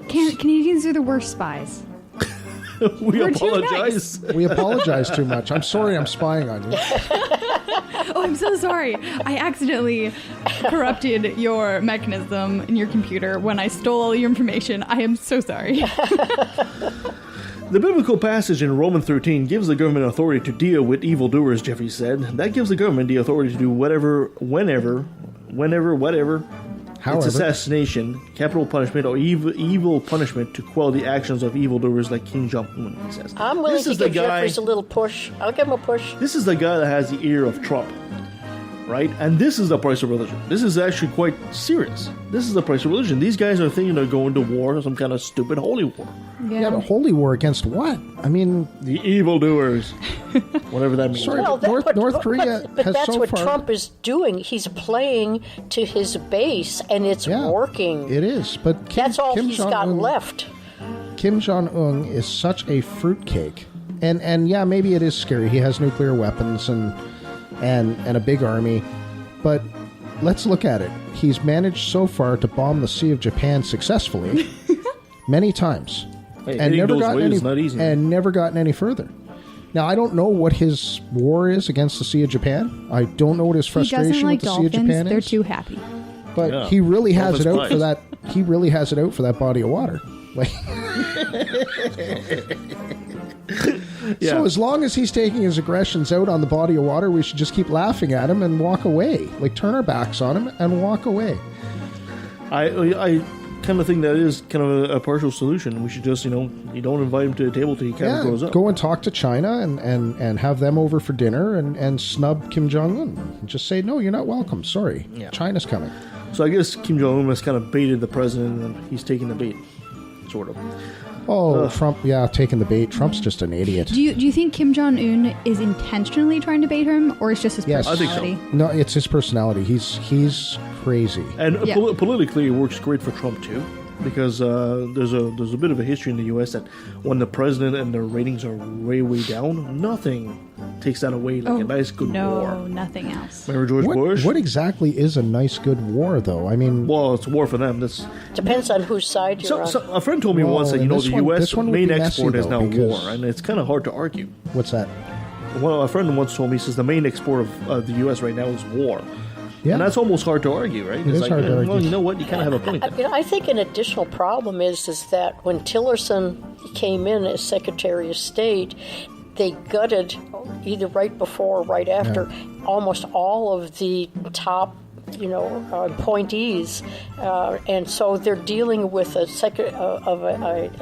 Speaker 2: Canadians are the worst spies.
Speaker 3: We apologize.
Speaker 2: Nice.
Speaker 1: We apologize too much. I'm sorry I'm spying on you.
Speaker 2: Oh, I'm so sorry. I accidentally corrupted your mechanism in your computer when I stole all your information. I am so sorry.
Speaker 3: The biblical passage in Romans 13 gives the government authority to deal with evildoers, Jeffrey said. That gives the government the authority to do whatever, whenever, however, it's assassination, capital punishment, or evil punishment to quell the actions of evildoers like Kim Jong-un, he says.
Speaker 4: I'm willing to give Jeffries a little push. I'll give him a push.
Speaker 3: This is the guy that has the ear of Trump, right? And this is the price of religion. This is actually quite serious. This is the price of religion. These guys are thinking of going to war, some kind of stupid holy war.
Speaker 1: Yeah, but holy war against what? I mean...
Speaker 3: The evildoers. Whatever that means.
Speaker 1: Sorry, North Korea
Speaker 4: but
Speaker 1: has
Speaker 4: that's
Speaker 1: so
Speaker 4: what
Speaker 1: far...
Speaker 4: Trump is doing. He's playing to his base, and it's working.
Speaker 1: It is, but
Speaker 4: that's all he's got left.
Speaker 1: Kim Jong-un is such a fruitcake. And yeah, maybe it is scary. He has nuclear weapons and a big army. But let's look at it. He's managed so far to bomb the Sea of Japan successfully many times.
Speaker 3: Hey,
Speaker 1: and never gotten any further. Now, I don't know what his war is against the Sea of Japan. I don't know what his frustration with the Sea of Japan is.
Speaker 2: They're too happy.
Speaker 1: But he really has it out for that. He really has it out for that body of water. Like, so as long as he's taking his aggressions out on the body of water, we should just keep laughing at him and walk away. Like, turn our backs on him and walk away.
Speaker 3: I kind of think that is kind of a partial solution. We should just, you don't invite him to the table till he kind of grows up.
Speaker 1: Go and talk to China and have them over for dinner and snub Kim Jong-un. Just say, no, you're not welcome. Sorry. Yeah. China's coming.
Speaker 3: So I guess Kim Jong-un has kind of baited the president and he's taking the bait, sort of.
Speaker 1: Oh, Trump, taking the bait. Trump's just an idiot.
Speaker 2: Do you think Kim Jong-un is intentionally trying to bait him, or it's just his personality?
Speaker 3: I think so.
Speaker 1: No, it's his personality. He's crazy.
Speaker 3: And politically, it works great for Trump, too. Because there's a bit of a history in the U.S. that when the president and their ratings are way, way down, nothing takes that away like a nice, good war.
Speaker 2: No, nothing else.
Speaker 3: Remember George Bush?
Speaker 1: What exactly is a nice, good war, though? I mean...
Speaker 3: Well, it's a war for them.
Speaker 4: Depends on whose side you're on.
Speaker 3: So a friend told me once that, the U.S. main export is now war, and it's kind of hard to argue.
Speaker 1: What's that?
Speaker 3: Well, a friend once told me, he says the main export of the U.S. right now is war. Yeah. And that's almost hard to argue, right?
Speaker 1: It is hard to argue.
Speaker 3: Well, you know what? You kind of have a point there.
Speaker 4: I think an additional problem is that when Tillerson came in as Secretary of State, they gutted, either right before or right after, almost all of the top appointees, and so they're dealing with a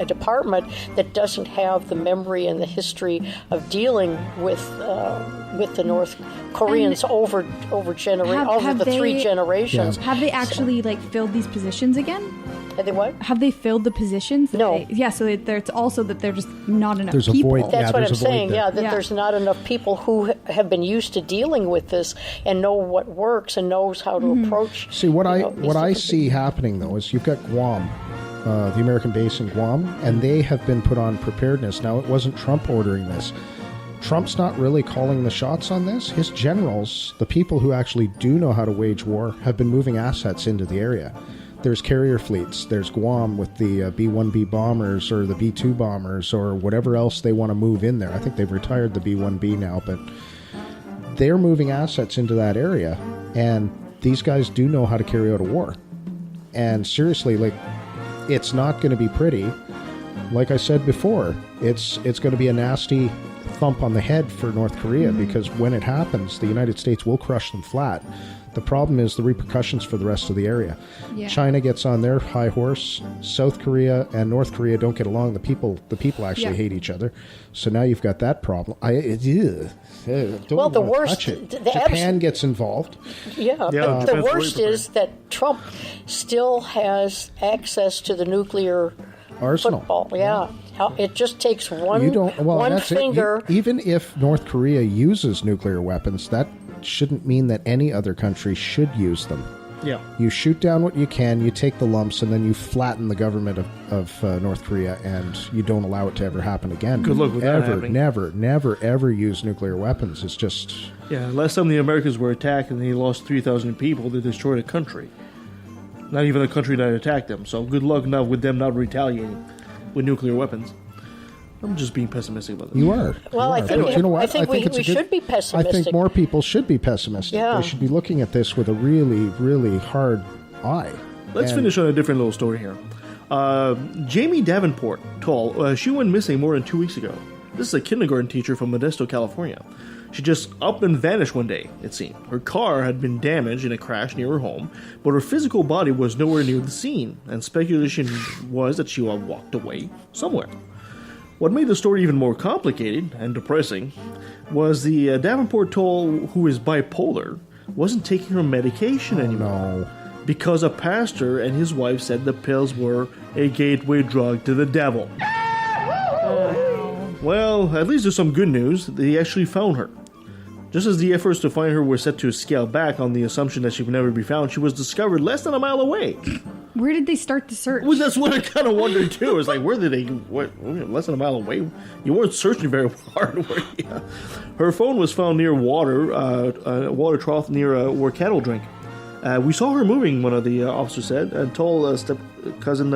Speaker 4: department that doesn't have the memory and the history of dealing with the North Koreans over the 3 generations.
Speaker 2: Yeah. Have they actually filled these positions again?
Speaker 4: Have they what?
Speaker 2: Have they filled the positions?
Speaker 4: No.
Speaker 2: So it's also that there's just not enough
Speaker 1: there's
Speaker 2: people.
Speaker 1: A void.
Speaker 4: That's what I'm saying.
Speaker 1: That
Speaker 4: there's not enough people who have been used to dealing with this and know what works and knows how to approach.
Speaker 1: See, what I see happening though is you've got Guam, the American base in Guam, and they have been put on preparedness. Now, it wasn't Trump ordering this. Trump's not really calling the shots on this. His generals, the people who actually do know how to wage war, have been moving assets into the area. There's carrier fleets. There's Guam with the B-1B bombers or the B-2 bombers or whatever else they want to move in there. I think they've retired the B-1B now, but they're moving assets into that area. And these guys do know how to carry out a war. And seriously, it's not going to be pretty. Like I said before, it's going to be a nasty thump on the head for North Korea because when it happens, the United States will crush them flat. The problem is the repercussions for the rest of the area. Yeah. China gets on their high horse. South Korea and North Korea don't get along. The people actually hate each other. So now you've got that problem.
Speaker 4: The worst.
Speaker 1: Japan gets involved.
Speaker 4: Yeah, but the worst is that Trump still has access to the nuclear
Speaker 1: arsenal.
Speaker 4: Football, yeah. It just takes one finger.
Speaker 1: Even if North Korea uses nuclear weapons, that shouldn't mean that any other country should use them.
Speaker 3: Yeah.
Speaker 1: You shoot down what you can, you take the lumps, and then you flatten the government of North Korea, and you don't allow it to ever happen again.
Speaker 3: Good luck with that happening.
Speaker 1: Never, ever use nuclear weapons. It's just...
Speaker 3: Yeah, last time the Americans were attacked and they lost 3,000 people, they destroyed a country. Not even a country that attacked them. So good luck now with them not retaliating with nuclear weapons. I'm just being pessimistic about this.
Speaker 1: You are.
Speaker 4: Well, I think we should be pessimistic.
Speaker 1: I think more people should be pessimistic.
Speaker 4: Yeah.
Speaker 1: They should be looking at this with a really, really hard eye.
Speaker 3: Let's finish on a different little story here. Jamie Davenport, tall, she went missing more than 2 weeks ago. This is a kindergarten teacher from Modesto, California. She just up and vanished one day, it seemed. Her car had been damaged in a crash near her home, but her physical body was nowhere near the scene, and speculation was that she had walked away somewhere. What made the story even more complicated and depressing was the Davenport told, who is bipolar, wasn't taking her medication anymore.
Speaker 1: No.
Speaker 3: Because a pastor and his wife said the pills were a gateway drug to the devil. Well, at least there's some good news. They actually found her. Just as the efforts to find her were set to scale back on the assumption that she would never be found, she was discovered less than a mile away.
Speaker 2: Where did they start the search?
Speaker 3: Well, that's what I kind of wondered too. It's like, where did they? Less than a mile away? You weren't searching very hard, were you? Her phone was found near water, a water trough near where cattle drink. We saw her moving. One of the officers said, and told step cousin.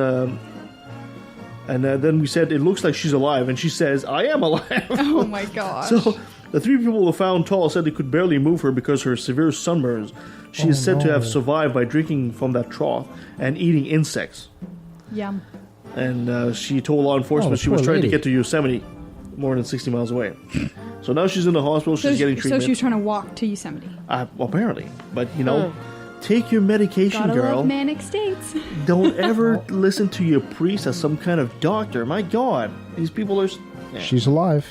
Speaker 3: And then we said, it looks like she's alive, and she says, I am alive.
Speaker 2: Oh my gosh!
Speaker 3: So the three people who found Tall said they could barely move her because of her severe sunburns. She is said to have survived by drinking from that trough and eating insects.
Speaker 2: Yum.
Speaker 3: And she told law enforcement she was trying to get to Yosemite, more than 60 miles away. So now she's in the hospital. She's getting treatment.
Speaker 2: So she was trying to walk to Yosemite.
Speaker 3: Apparently, but take your medication,
Speaker 2: Gotta
Speaker 3: girl.
Speaker 2: love manic states.
Speaker 3: Don't ever listen to your priest as some kind of doctor. My God, these people are. Yeah.
Speaker 1: She's alive.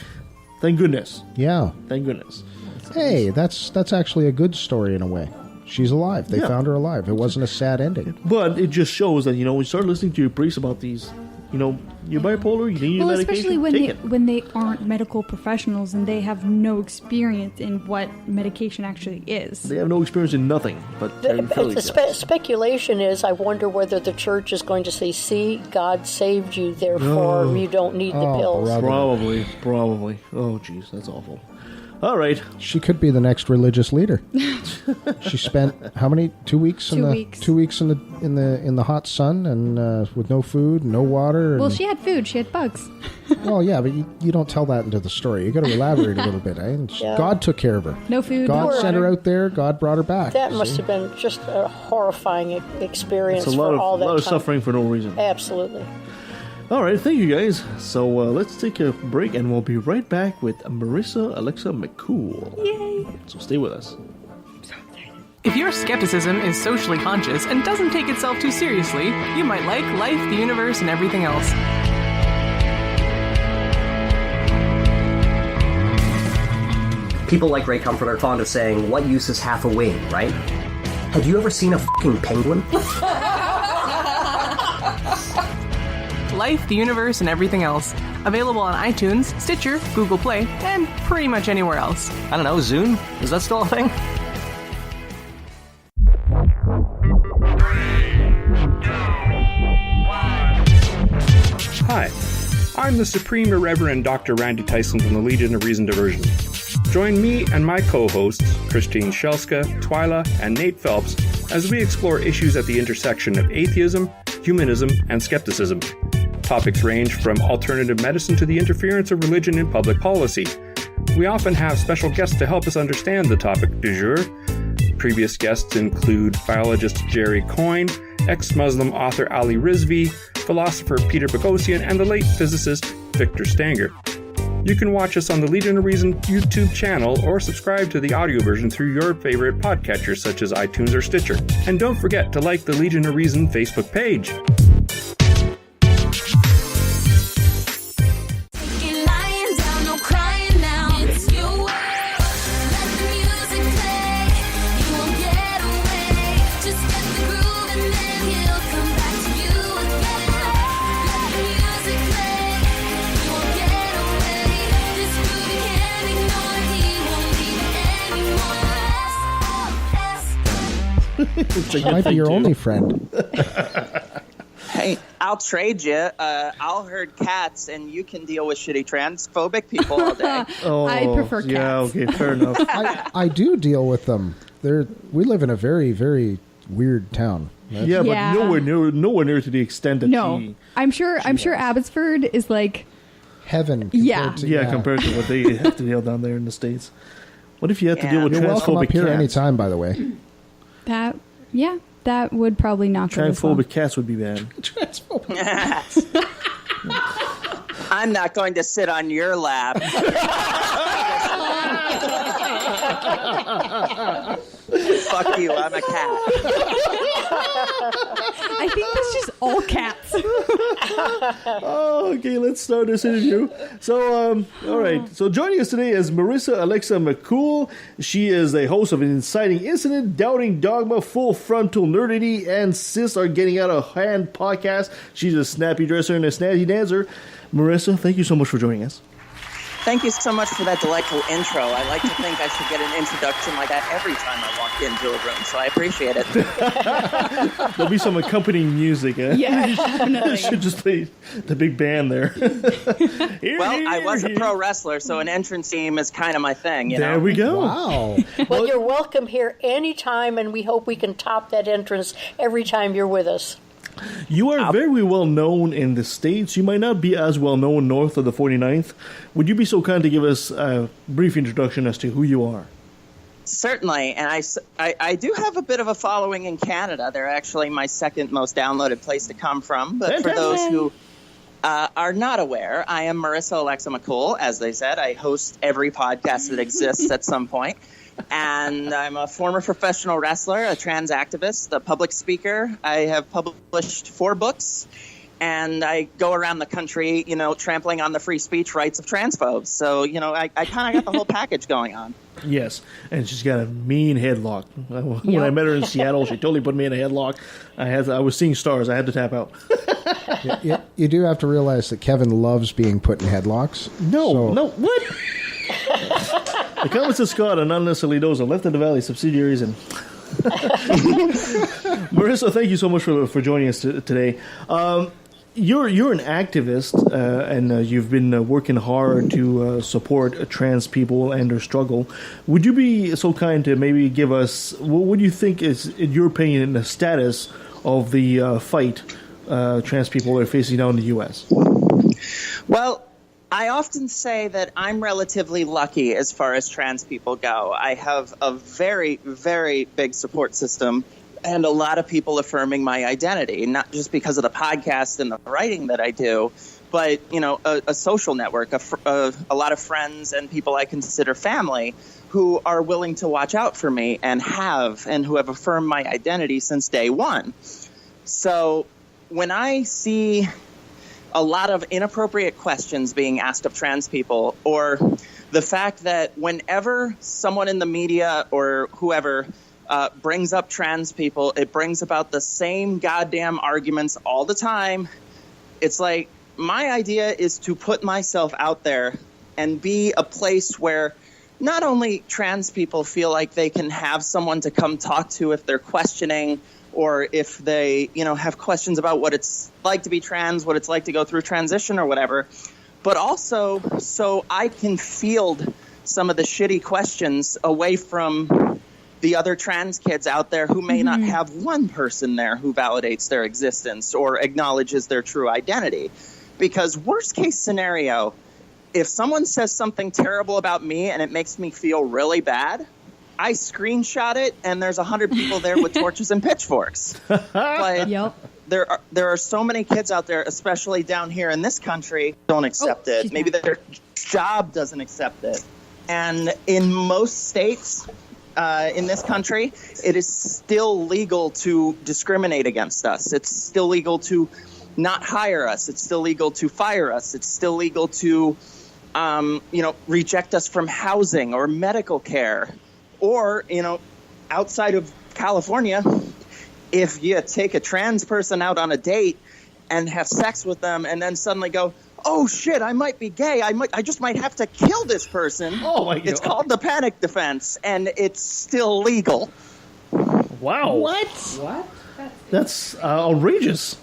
Speaker 3: Thank goodness.
Speaker 1: Yeah.
Speaker 3: Thank goodness.
Speaker 1: Hey, that's actually a good story in a way. She's alive. They found her alive. It wasn't a sad ending.
Speaker 3: But it just shows that, when you start listening to your priest about these, you're bipolar, you need your medication,
Speaker 2: especially when they aren't medical professionals and they have no experience in what medication actually is.
Speaker 3: They have no experience in nothing. But
Speaker 4: the speculation is, I wonder whether the church is going to say, see, God saved you, therefore you don't need the pills.
Speaker 3: Probably. Oh, jeez, that's awful. All right.
Speaker 1: She could be the next religious leader. She spent how many? 2 weeks?
Speaker 2: 2 weeks.
Speaker 1: 2 weeks in the hot sun and with no food, no water.
Speaker 2: Well, she had food. She had bugs.
Speaker 1: Well, yeah, but you don't tell that into the story. You got to elaborate a little bit. Eh? God took care of her.
Speaker 2: No food.
Speaker 1: God sent her out there. God brought her back.
Speaker 4: That must have been just a horrifying experience
Speaker 3: for all that time. A lot of suffering for no reason.
Speaker 4: Absolutely.
Speaker 3: All right, thank you guys. So let's take a break, and we'll be right back with Marissa Alexa McCool.
Speaker 2: Yay!
Speaker 3: So stay with us.
Speaker 13: If your skepticism is socially conscious and doesn't take itself too seriously, you might like life, the universe, and everything else.
Speaker 14: People like Ray Comfort are fond of saying, what use is half a wing, right? Have you ever seen a fucking penguin?
Speaker 13: Life, the universe, and everything else. Available on iTunes, Stitcher, Google Play, and pretty much anywhere else.
Speaker 15: I don't know, Zune? Is that still a thing?
Speaker 16: Hi, I'm the Supreme Irreverend Dr. Randy Tyson from the Legion of Reason Diversion. Join me and my co-hosts, Christine Shelska, Twyla, and Nate Phelps, as we explore issues at the intersection of atheism, humanism, and skepticism. Topics range from alternative medicine to the interference of religion in public policy. We often have special guests to help us understand the topic du jour. Previous guests include biologist Jerry Coyne, ex-Muslim author Ali Rizvi, philosopher Peter Boghossian, and the late physicist Victor Stanger. You can watch us on the Legion of Reason YouTube channel or subscribe to the audio version through your favorite podcatcher such as iTunes or Stitcher. And don't forget to like the Legion of Reason Facebook page.
Speaker 1: That might be your only friend.
Speaker 17: Hey, I'll trade you. I'll herd cats, and you can deal with shitty transphobic people all day.
Speaker 2: I prefer cats.
Speaker 3: Yeah, okay, fair enough.
Speaker 1: I do deal with them. We live in a very, very weird town.
Speaker 3: But nowhere near to the extent that
Speaker 2: I'm sure Abbotsford is like
Speaker 1: heaven.
Speaker 3: Compared to what they have to deal down there in the States. What if you have to deal with transphobic
Speaker 1: welcome up here
Speaker 3: cats?
Speaker 1: anytime, by the way.
Speaker 2: That would probably not go as well.
Speaker 3: Transphobic cats would be bad. Transphobic
Speaker 17: cats. I'm not going to sit on your lap. Fuck you, I'm a cat.
Speaker 2: I think that's just all cats.
Speaker 3: Okay, let's start this interview. So, all right. So joining us today is Marissa Alexa McCool. She is a host of Inciding Incident, Doubting Dogma, Full Frontal Nerdity, and Sis Are Getting Out of Hand podcast. She's a snappy dresser and a snazzy dancer. Marissa, thank you so much for joining us.
Speaker 17: Thank you so much for that delightful intro. I like to think I should get an introduction like that every time I walk into a room, so I appreciate it.
Speaker 3: There'll be some accompanying music.
Speaker 2: Yeah, definitely.
Speaker 3: Should just play the big band there.
Speaker 17: Well, I was a pro wrestler, so an entrance theme is kind of my thing.
Speaker 3: There we go.
Speaker 1: Wow.
Speaker 4: Well, you're welcome here anytime, and we hope we can top that entrance every time you're with us.
Speaker 3: You are very well known in the States. You might not be as well known north of the 49th. Would you be so kind to give us a brief introduction as to who you are?
Speaker 17: Certainly, and I do have a bit of a following in Canada. They're actually my second most downloaded place to come from. But for those who are not aware, I am Marissa Alexa McCool. As they said, I host every podcast that exists at some point. And I'm a former professional wrestler, a trans activist, a public speaker. I have published 4 books, and I go around the country, trampling on the free speech rights of transphobes. So, I kind of got the whole package going on.
Speaker 3: Yes, and she's got a mean headlock. When I met her in Seattle, she totally put me in a headlock. I was seeing stars. I had to tap out.
Speaker 1: You do have to realize that Kevin loves being put in headlocks.
Speaker 3: No, what? The comments of Scott are not necessarily those of Left in the Valley subsidiaries. And Marissa, thank you so much for joining us today. You're an activist, and you've been working hard to support trans people and their struggle. Would you be so kind to maybe give us what do you think is, in your opinion, the status of the fight trans people are facing now in the U.S.?
Speaker 17: Well, I often say that I'm relatively lucky as far as trans people go. I have a very, very big support system and a lot of people affirming my identity, not just because of the podcast and the writing that I do, but, a social network, a lot of friends and people I consider family who are willing to watch out for me and who have affirmed my identity since day one. So when I see a lot of inappropriate questions being asked of trans people, or the fact that whenever someone in the media or whoever brings up trans people, it brings about the same goddamn arguments all the time. It's like, my idea is to put myself out there and be a place where not only trans people feel like they can have someone to come talk to if they're questioning, or if they, have questions about what it's like to be trans, what it's like to go through transition or whatever, but also so I can field some of the shitty questions away from the other trans kids out there who may not have one person there who validates their existence or acknowledges their true identity. Because worst case scenario, if someone says something terrible about me and it makes me feel really bad, I screenshot it, and there's 100 people there with torches and pitchforks. But there are so many kids out there, especially down here in this country, don't accept it. Maybe their job doesn't accept it. And in most states in this country, it is still legal to discriminate against us. It's still legal to not hire us. It's still legal to fire us. It's still legal to, reject us from housing or medical care. Or, outside of California, if you take a trans person out on a date and have sex with them and then suddenly go, oh, shit, I might be gay. I just might have to kill this person.
Speaker 3: Oh, my God.
Speaker 17: It's called the panic defense, and it's still legal.
Speaker 3: Wow.
Speaker 4: What?
Speaker 3: That's outrageous.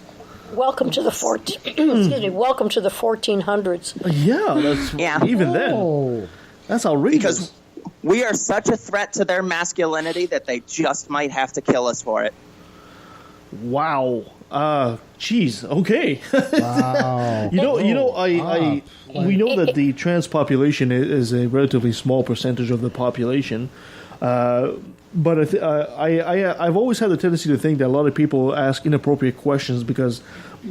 Speaker 4: Welcome to the 1400s.
Speaker 3: Yeah, that's even then. That's outrageous.
Speaker 17: Because we are such a threat to their masculinity that they just might have to kill us for it.
Speaker 3: Wow. Geez. Okay.
Speaker 1: Wow.
Speaker 3: we know that the trans population is a relatively small percentage of the population. But I've always had the tendency to think that a lot of people ask inappropriate questions because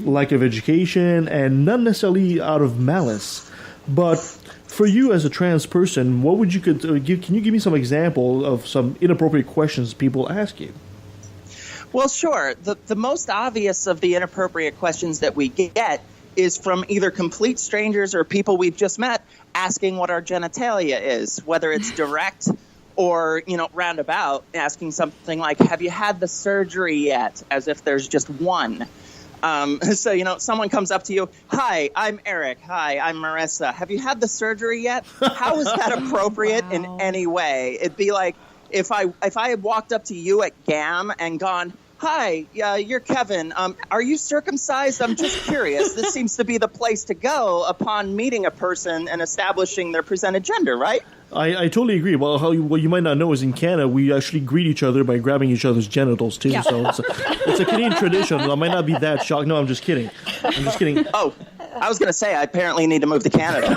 Speaker 3: lack of education and not necessarily out of malice. But for you as a trans person, what would you can you give me some example of some inappropriate questions people ask you?
Speaker 17: Well, sure. The most obvious of the inappropriate questions that we get is from either complete strangers or people we've just met asking what our genitalia is, whether it's direct or, roundabout, asking something like, have you had the surgery yet? As if there's just one. So, someone comes up to you, hi, I'm Eric. Hi, I'm Marissa. Have you had the surgery yet? How is that appropriate in any way? It'd be like if I had walked up to you at GAM and gone, hi, you're Kevin. Are you circumcised? I'm just curious. This seems to be the place to go upon meeting a person and establishing their presented gender, right?
Speaker 3: I totally agree. Well, what you might not know is in Canada, we actually greet each other by grabbing each other's genitals, too. Yeah. So it's a Canadian tradition. I might not be that shocked. No, I'm just kidding.
Speaker 17: Oh, I was going to say, I apparently need to move to Canada.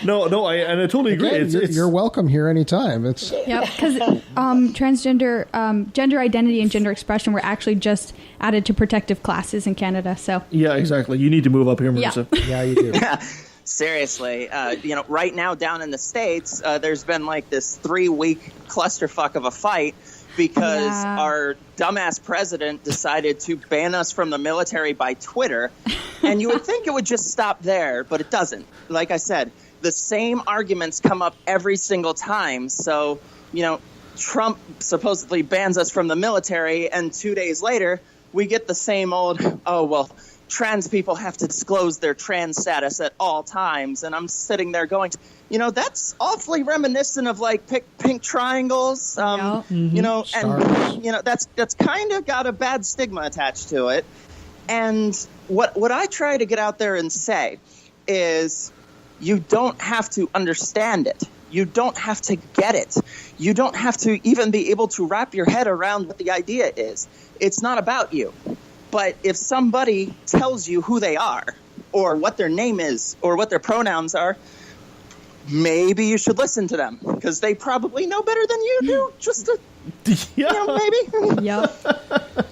Speaker 3: No, I totally agree.
Speaker 1: Again, you're welcome here anytime. Because
Speaker 2: transgender gender identity and gender expression were actually just added to protective classes in Canada. So
Speaker 3: yeah, exactly. You need to move up here, Marissa.
Speaker 1: Yeah, you do.
Speaker 17: Seriously, right now down in the States, there's been like this 3-week clusterfuck of a fight because our dumbass president decided to ban us from the military by Twitter. And you would think it would just stop there, but it doesn't. Like I said, the same arguments come up every single time. So, Trump supposedly bans us from the military, and 2 days later, we get the same old, trans people have to disclose their trans status at all times. And I'm sitting there going, that's awfully reminiscent of like pink triangles, and that's kind of got a bad stigma attached to it. And what I try to get out there and say is you don't have to understand it. You don't have to get it. You don't have to even be able to wrap your head around what the idea is. It's not about you. But if somebody tells you who they are or what their name is or what their pronouns are, maybe you should listen to them because they probably know better than you do. Just to, maybe.
Speaker 2: Yep.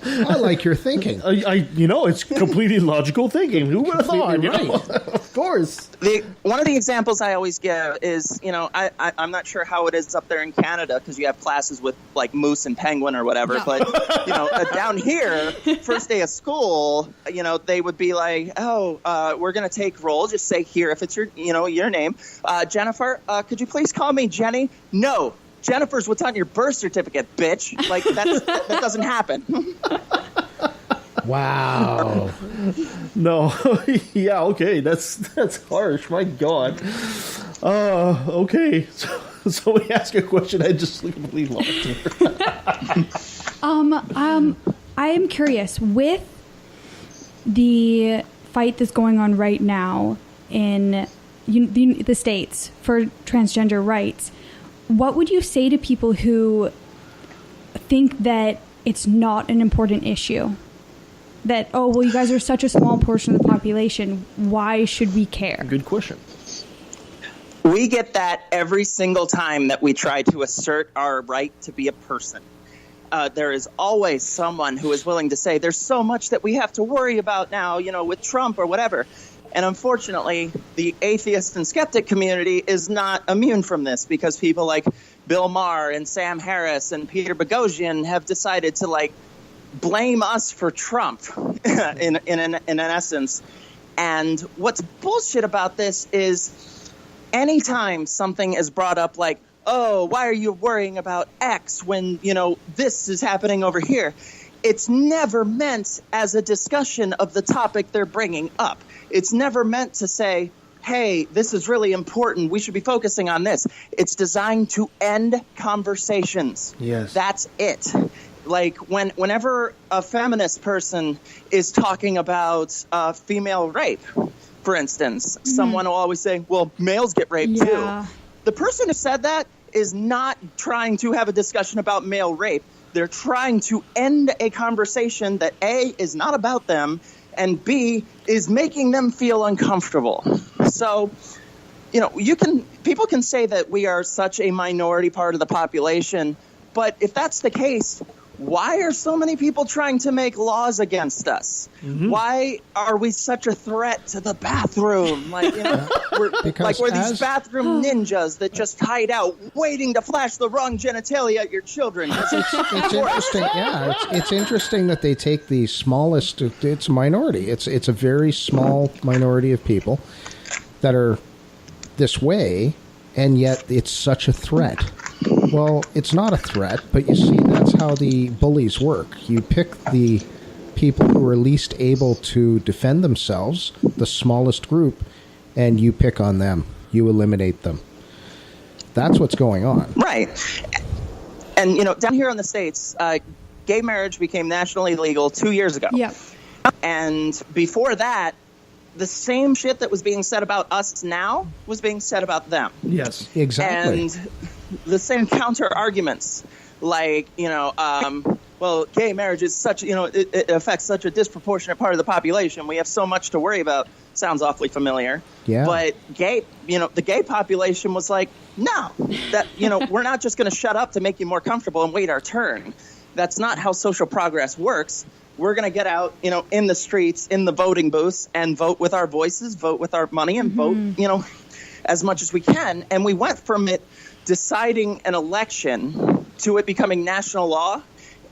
Speaker 1: I like your thinking.
Speaker 3: It's completely logical thinking. Who would have thought?
Speaker 1: Right. Of course.
Speaker 17: One of the examples I always give is, I'm not sure how it is up there in Canada because you have classes with like moose and penguin or whatever. Yeah. But, down here, first day of school, they would be like, we're going to take roll. Just say here if it's your name. Jennifer, could you please call me Jenny? No. Jennifer's what's on your birth certificate, bitch. Like, that doesn't happen.
Speaker 1: Wow.
Speaker 3: No. Yeah, okay. That's harsh. My God. Okay. So when you ask a question, I just completely lost it.
Speaker 2: I am curious, with the fight that's going on right now in the States for transgender rights, what would you say to people who think that it's not an important issue? That, you guys are such a small portion of the population. Why should we care?
Speaker 3: Good question.
Speaker 17: We get that every single time that we try to assert our right to be a person. There is always someone who is willing to say there's so much that we have to worry about now, with Trump or whatever. And unfortunately, the atheist and skeptic community is not immune from this because people like Bill Maher and Sam Harris and Peter Boghossian have decided to blame us for Trump in an essence. And what's bullshit about this is anytime something is brought up like, why are you worrying about X when, this is happening over here? It's never meant as a discussion of the topic they're bringing up. It's never meant to say, hey, this is really important. We should be focusing on this. It's designed to end conversations.
Speaker 3: Yes.
Speaker 17: That's it. Like whenever a feminist person is talking about female rape, for instance, someone will always say, well, males get raped too. The person who said that is not trying to have a discussion about male rape. They're trying to end a conversation that A, is not about them, and B, is making them feel uncomfortable. So, people can say that we are such a minority part of the population, but if that's the case, why are so many people trying to make laws against us? Why are we such a threat to the bathroom? Like, we're these bathroom ninjas that just hide out, waiting to flash the wrong genitalia at your children.
Speaker 1: It's interesting. Yeah, it's interesting that they take the smallest. It's a minority. It's a very small minority of people that are this way, and yet it's such a threat. Well, it's not a threat, but you see, that's how the bullies work. You pick the people who are least able to defend themselves, the smallest group, and you pick on them. You eliminate them. That's what's going on.
Speaker 17: Right. And, down here in the States, gay marriage became nationally legal 2 years ago.
Speaker 2: Yeah.
Speaker 17: And before that, the same shit that was being said about us now was being said about them.
Speaker 3: Yes.
Speaker 1: Exactly.
Speaker 17: And the same counter arguments, like, well, gay marriage is such, it affects such a disproportionate part of the population. We have so much to worry about. Sounds awfully familiar.
Speaker 1: Yeah.
Speaker 17: But the gay population was like, no, that, we're not just going to shut up to make you more comfortable and wait our turn. That's not how social progress works. We're going to get out, in the streets, in the voting booths, and vote with our voices, vote with our money, and vote, as much as we can. And we went from it deciding an election to it becoming national law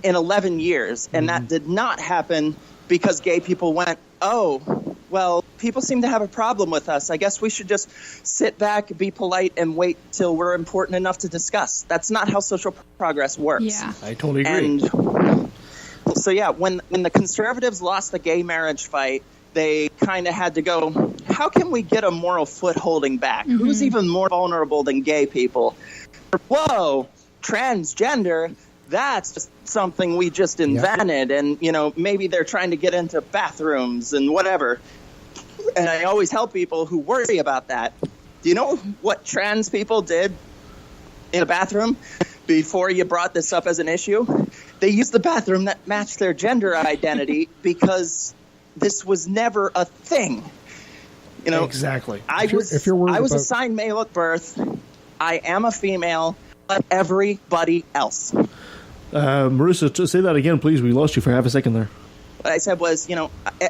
Speaker 17: in 11 years. And that did not happen because gay people went, oh, well, people seem to have a problem with us. I guess we should just sit back, be polite, and wait till we're important enough to discuss. That's not how social progress works.
Speaker 2: Yeah.
Speaker 3: I totally agree.
Speaker 17: And so, yeah, when the conservatives lost the gay marriage fight, they kind of had to go, how can we get a moral footholding back? Who's even more vulnerable than gay people? Whoa, transgender, that's just something we just invented. And, maybe they're trying to get into bathrooms and whatever. And I always tell people who worry about that, do you know what trans people did in a bathroom before you brought this up as an issue? They used the bathroom that matched their gender identity because this was never a thing.
Speaker 3: Exactly.
Speaker 17: I was assigned male at birth. I am a female, like everybody else.
Speaker 3: Marissa, say that again, please. We lost you for half a second there.
Speaker 17: What I said was,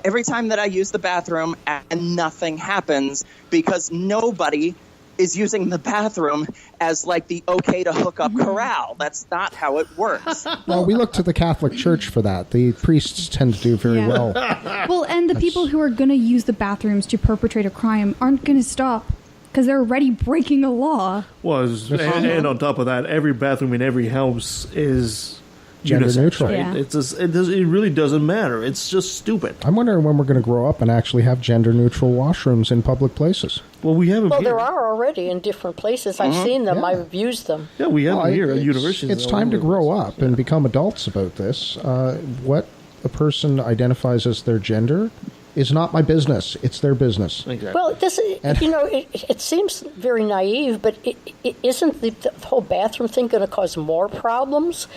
Speaker 17: every time that I use the bathroom and nothing happens because nobody is using the bathroom as like the okay to hook up corral. That's not how it works.
Speaker 1: Well, we look to the Catholic Church for that. The priests tend to do very well.
Speaker 2: Well, and the people who are going to use the bathrooms to perpetrate a crime aren't going to stop because they're already breaking a law.
Speaker 3: Well, and on top of that, every bathroom in every house is
Speaker 1: gender neutral.
Speaker 3: Right?
Speaker 2: Yeah.
Speaker 3: It really doesn't matter. It's just stupid.
Speaker 1: I'm wondering when we're going to grow up and actually have gender neutral washrooms in public places.
Speaker 3: Well, we have them here.
Speaker 4: There are already in different places. I've seen them. Yeah. I've used them.
Speaker 3: Yeah, we have them here at universities.
Speaker 1: It's time to grow up and become adults about this. What a person identifies as their gender is not my business. It's their business.
Speaker 3: Exactly.
Speaker 4: Well, it seems very naive, but isn't the whole bathroom thing going to cause more problems?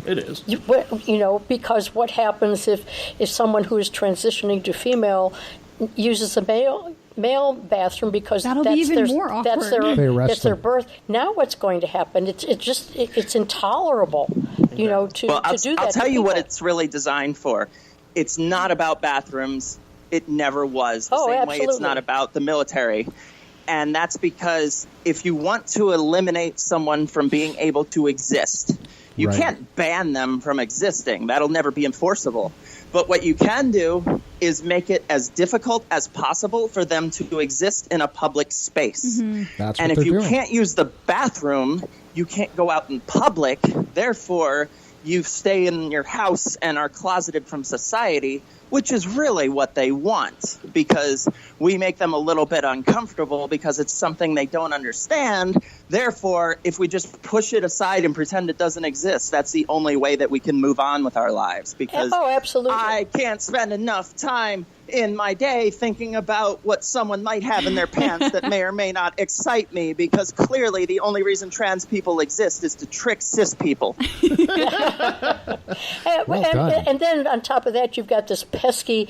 Speaker 3: It is.
Speaker 4: Because what happens if someone who is transitioning to female uses a male bathroom because
Speaker 2: that'll be even more awkward.
Speaker 4: That's their birth. Now what's going to happen? It's intolerable, to do that.
Speaker 17: I'll tell you what it's really designed for. It's not about bathrooms. It never was. The same way it's not about the military. And that's because if you want to eliminate someone from being able to exist, you can't ban them from existing. That'll never be enforceable. But what you can do is make it as difficult as possible for them to exist in a public space.
Speaker 1: That's
Speaker 17: and if you can't use the bathroom, you can't go out in public. Therefore, you stay in your house and are closeted from society. which is really what they want, because we make them a little bit uncomfortable because it's something they don't understand. Therefore, if we just push it aside and pretend it doesn't exist, that's the only way that we can move on with our lives, because
Speaker 4: absolutely.
Speaker 17: I can't spend enough time in my day thinking about what someone might have in their pants that may or may not excite me, because clearly the only reason trans people exist is to trick cis people.
Speaker 4: And then on top of that, you've got this pesky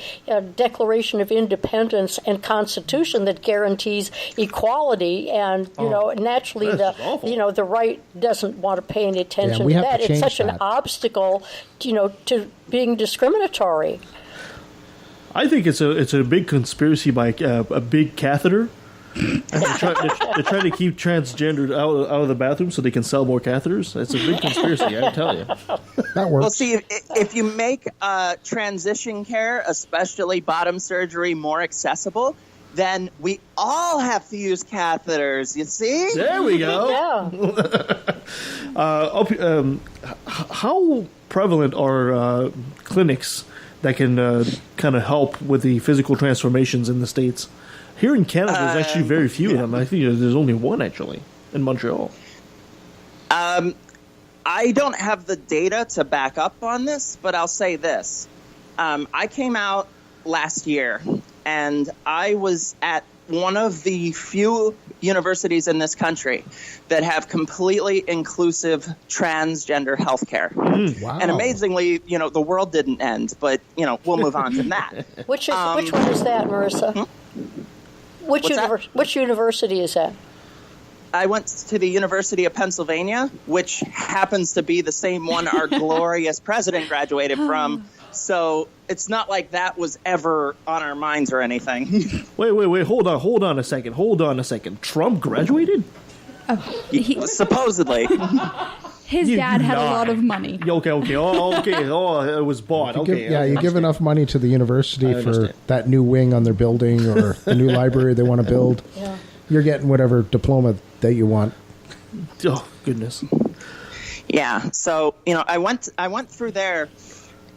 Speaker 4: Declaration of Independence and Constitution that guarantees equality, and naturally the right doesn't want to pay any attention to that. It's such an obstacle, to being discriminatory.
Speaker 3: I think it's a big conspiracy by a big catheter. And they're trying to keep transgendered out of the bathroom so they can sell more catheters. It's a big conspiracy, I tell you.
Speaker 1: That works.
Speaker 17: Well, see, if you make transition care, especially bottom surgery, more accessible, then we all have to use catheters, you see?
Speaker 3: There we go.
Speaker 4: Yeah.
Speaker 3: How prevalent are clinics that can kind of help with the physical transformations in the States? Here in Canada, there's actually very few of them. I think there's only one, actually, in Montreal.
Speaker 17: I don't have the data to back up on this, but I'll say this. I came out last year, and I was at one of the few universities in this country that have completely inclusive transgender healthcare.
Speaker 1: Wow.
Speaker 17: And amazingly, the world didn't end, but, we'll move on from that.
Speaker 4: Which one is that, Marissa? Which university is that?
Speaker 17: I went to the University of Pennsylvania, which happens to be the same one our glorious president graduated from. So it's not like that was ever on our minds or anything.
Speaker 3: Wait. Hold on a second. Trump graduated?
Speaker 17: Supposedly.
Speaker 2: His dad had a lot of money.
Speaker 3: Okay. It was bought.
Speaker 1: You give enough money to the university for that new wing on their building or the new library they want to build. Yeah. You're getting whatever diploma that you want.
Speaker 3: Oh, goodness.
Speaker 17: Yeah. So, I went through there.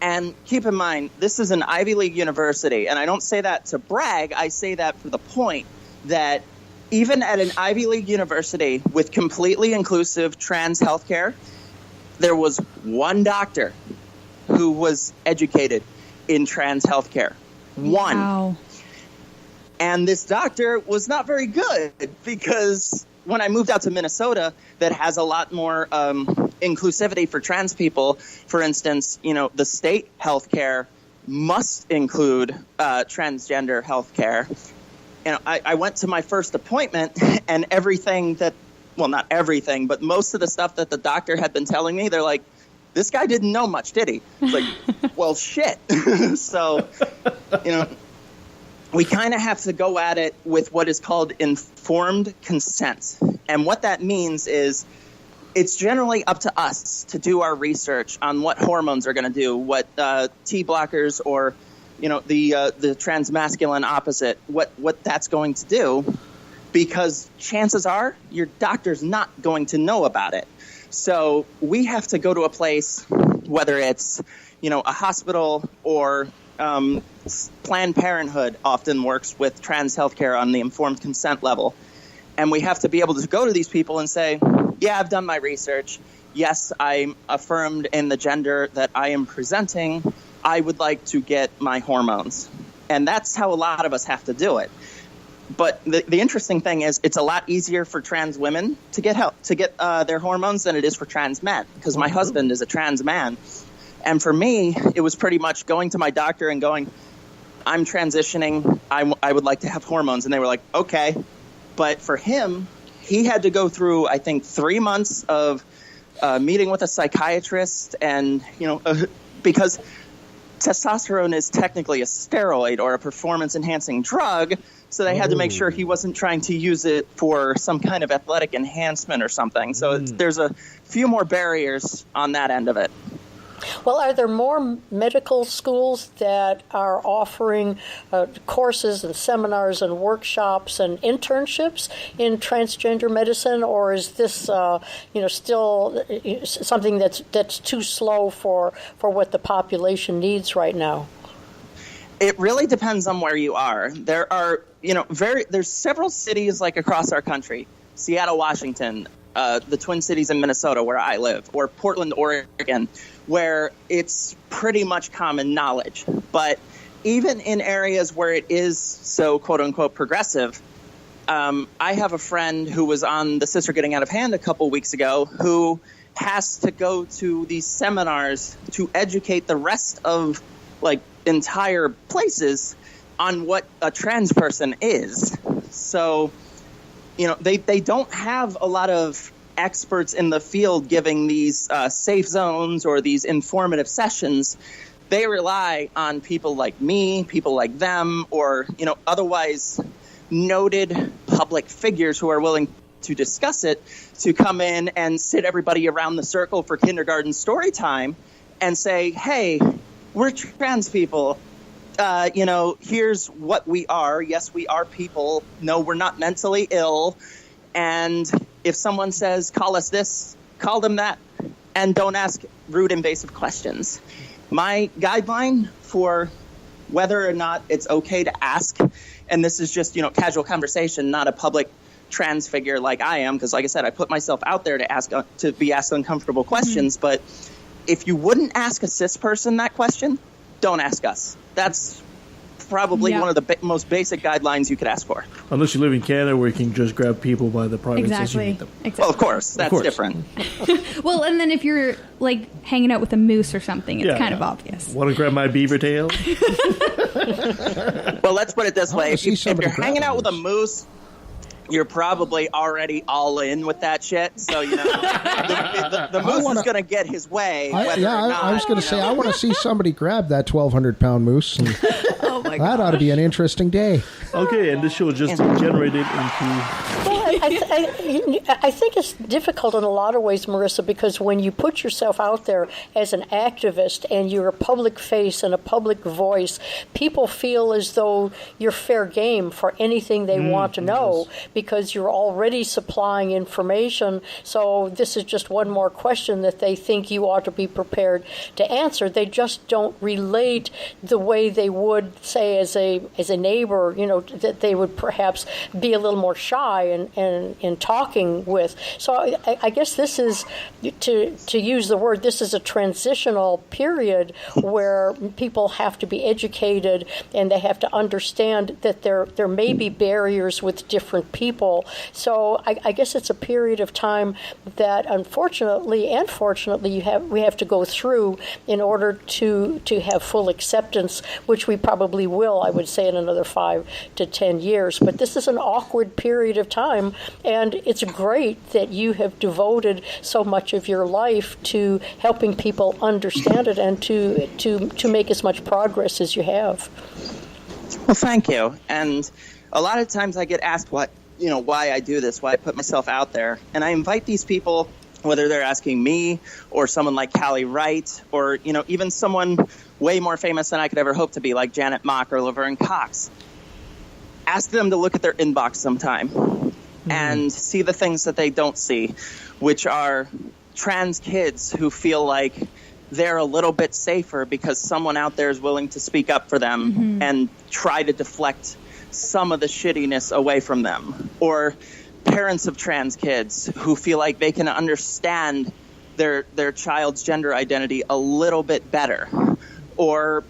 Speaker 17: And keep in mind, this is an Ivy League university, and I don't say that to brag. I say that for the point that even at an Ivy League university with completely inclusive trans healthcare, there was one doctor who was educated in trans healthcare. One.
Speaker 2: Wow.
Speaker 17: And this doctor was not very good, because when I moved out to Minnesota, that has a lot more inclusivity for trans people. For instance, the state healthcare must include transgender healthcare. I went to my first appointment, and everything that, well, not everything, but most of the stuff that the doctor had been telling me, they're like, this guy didn't know much, did he? It's like, well, shit. So, we kind of have to go at it with what is called informed consent. And what that means is it's generally up to us to do our research on what hormones are going to do, what T blockers or, the transmasculine opposite, what that's going to do, because chances are your doctor's not going to know about it. So we have to go to a place, whether it's, a hospital or Planned Parenthood often works with trans healthcare on the informed consent level. And we have to be able to go to these people and say, yeah, I've done my research. Yes, I'm affirmed in the gender that I am presenting. I would like to get my hormones. And that's how a lot of us have to do it. But the interesting thing is it's a lot easier for trans women to get help, to get their hormones than it is for trans men, because my husband is a trans man. And for me, it was pretty much going to my doctor and going, I'm transitioning. I would like to have hormones. And they were like, okay. But for him, he had to go through, I think, 3 months of meeting with a psychiatrist. And, because testosterone is technically a steroid or a performance-enhancing drug, so they had to make sure he wasn't trying to use it for some kind of athletic enhancement or something. So there's a few more barriers on that end of it.
Speaker 4: Well, are there more medical schools that are offering courses and seminars and workshops and internships in transgender medicine, or is this, still something that's too slow for what the population needs right now?
Speaker 17: It really depends on where you are. There are, there's several cities like across our country, Seattle, Washington, the Twin Cities in Minnesota where I live, or Portland, Oregon, where it's pretty much common knowledge. But even in areas where it is so quote unquote progressive, I have a friend who was on The Sister Getting Out of Hand a couple weeks ago who has to go to these seminars to educate the rest of entire places on what a trans person is. So, they don't have a lot of experts in the field giving these safe zones or these informative sessions. They rely on people like me, people like them, or, otherwise noted public figures who are willing to discuss it, to come in and sit everybody around the circle for kindergarten story time and say, hey, we're trans people. Here's what we are. Yes, we are people. No, we're not mentally ill. And if someone says, call us this, call them that, and don't ask rude, invasive questions. My guideline for whether or not it's okay to ask, and this is just, casual conversation, not a public trans figure like I am, because like I said, I put myself out there to be asked uncomfortable questions, but if you wouldn't ask a cis person that question, don't ask us. That's probably one of the most basic guidelines you could ask for.
Speaker 3: Unless you live in Canada where you can just grab people by the privates as you meet them.
Speaker 17: Well, of course. That's different.
Speaker 2: Well, and then if you're, hanging out with a moose or something, it's kind of obvious.
Speaker 3: Want to grab my beaver tail?
Speaker 17: Well, let's put it this way. If you're hanging out with a moose, you're probably already all in with that shit. So, the moose is going to get his way.
Speaker 1: I was going to say, I want to see somebody grab that 1,200-pound moose. And that ought to be an interesting day.
Speaker 3: Okay, and this show just generated into...
Speaker 4: Well, I think it's difficult in a lot of ways, Marissa, because when you put yourself out there as an activist and you're a public face and a public voice, people feel as though you're fair game for anything they want to know because you're already supplying information. So this is just one more question that they think you ought to be prepared to answer. They just don't relate the way they would, say, as a neighbor, that they would perhaps be a little more shy in talking with. So I guess this is, to use the word, this is a transitional period where people have to be educated and they have to understand that there may be barriers with different people. So I guess it's a period of time that unfortunately and fortunately we have to go through in order to have full acceptance, which we probably will, I would say, in another 5 to 10 years. But this is an awkward period of time, and it's great that you have devoted so much of your life to helping people understand it and to make as much progress as you have.
Speaker 17: Well, thank you. And a lot of times I get asked why I do this, why I put myself out there. And I invite these people, whether they're asking me or someone like Callie Wright or, even someone way more famous than I could ever hope to be, like Janet Mock or Laverne Cox. Ask them to look at their inbox sometime and see the things that they don't see, which are trans kids who feel like they're a little bit safer because someone out there is willing to speak up for them and try to deflect some of the shittiness away from them. Or parents of trans kids who feel like they can understand their child's gender identity a little bit better. Or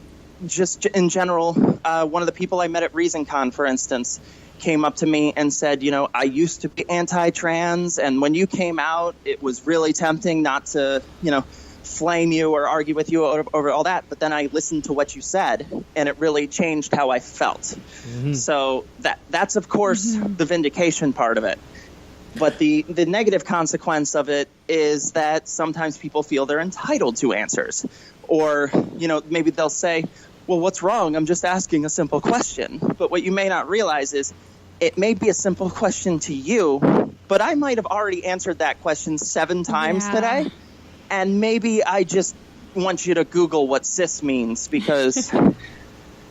Speaker 17: just in general, one of the people I met at ReasonCon, for instance, came up to me and said, I used to be anti-trans, and when you came out, it was really tempting not to, flame you or argue with you over all that. But then I listened to what you said, and it really changed how I felt. So that's, of course, the vindication part of it. But the negative consequence of it is that sometimes people feel they're entitled to answers. Or, maybe they'll say, well, what's wrong? I'm just asking a simple question. But what you may not realize is it may be a simple question to you, but I might have already answered that question 7 times today. And maybe I just want you to Google what cis means because,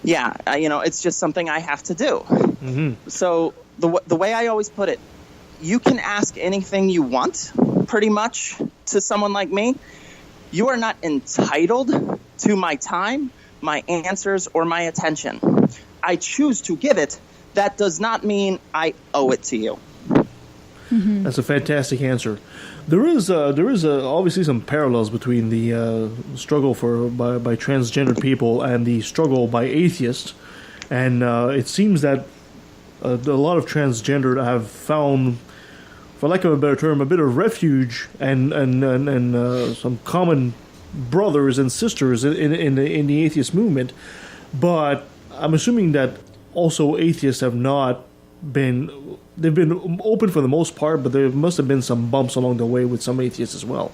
Speaker 17: it's just something I have to do. So the way I always put it, you can ask anything you want, pretty much, to someone like me. You are not entitled to my time, my answers, or my attention. I choose to give it. That does not mean I owe it to you.
Speaker 3: Mm-hmm. That's a fantastic answer. There is obviously some parallels between the struggle by transgender people and the struggle by atheists, and it seems that a lot of transgender have found, for lack of a better term, a bit of refuge and some common brothers and sisters in the atheist movement. But I'm assuming that also atheists have not been. They've been open for the most part, but there must have been some bumps along the way with some atheists as well.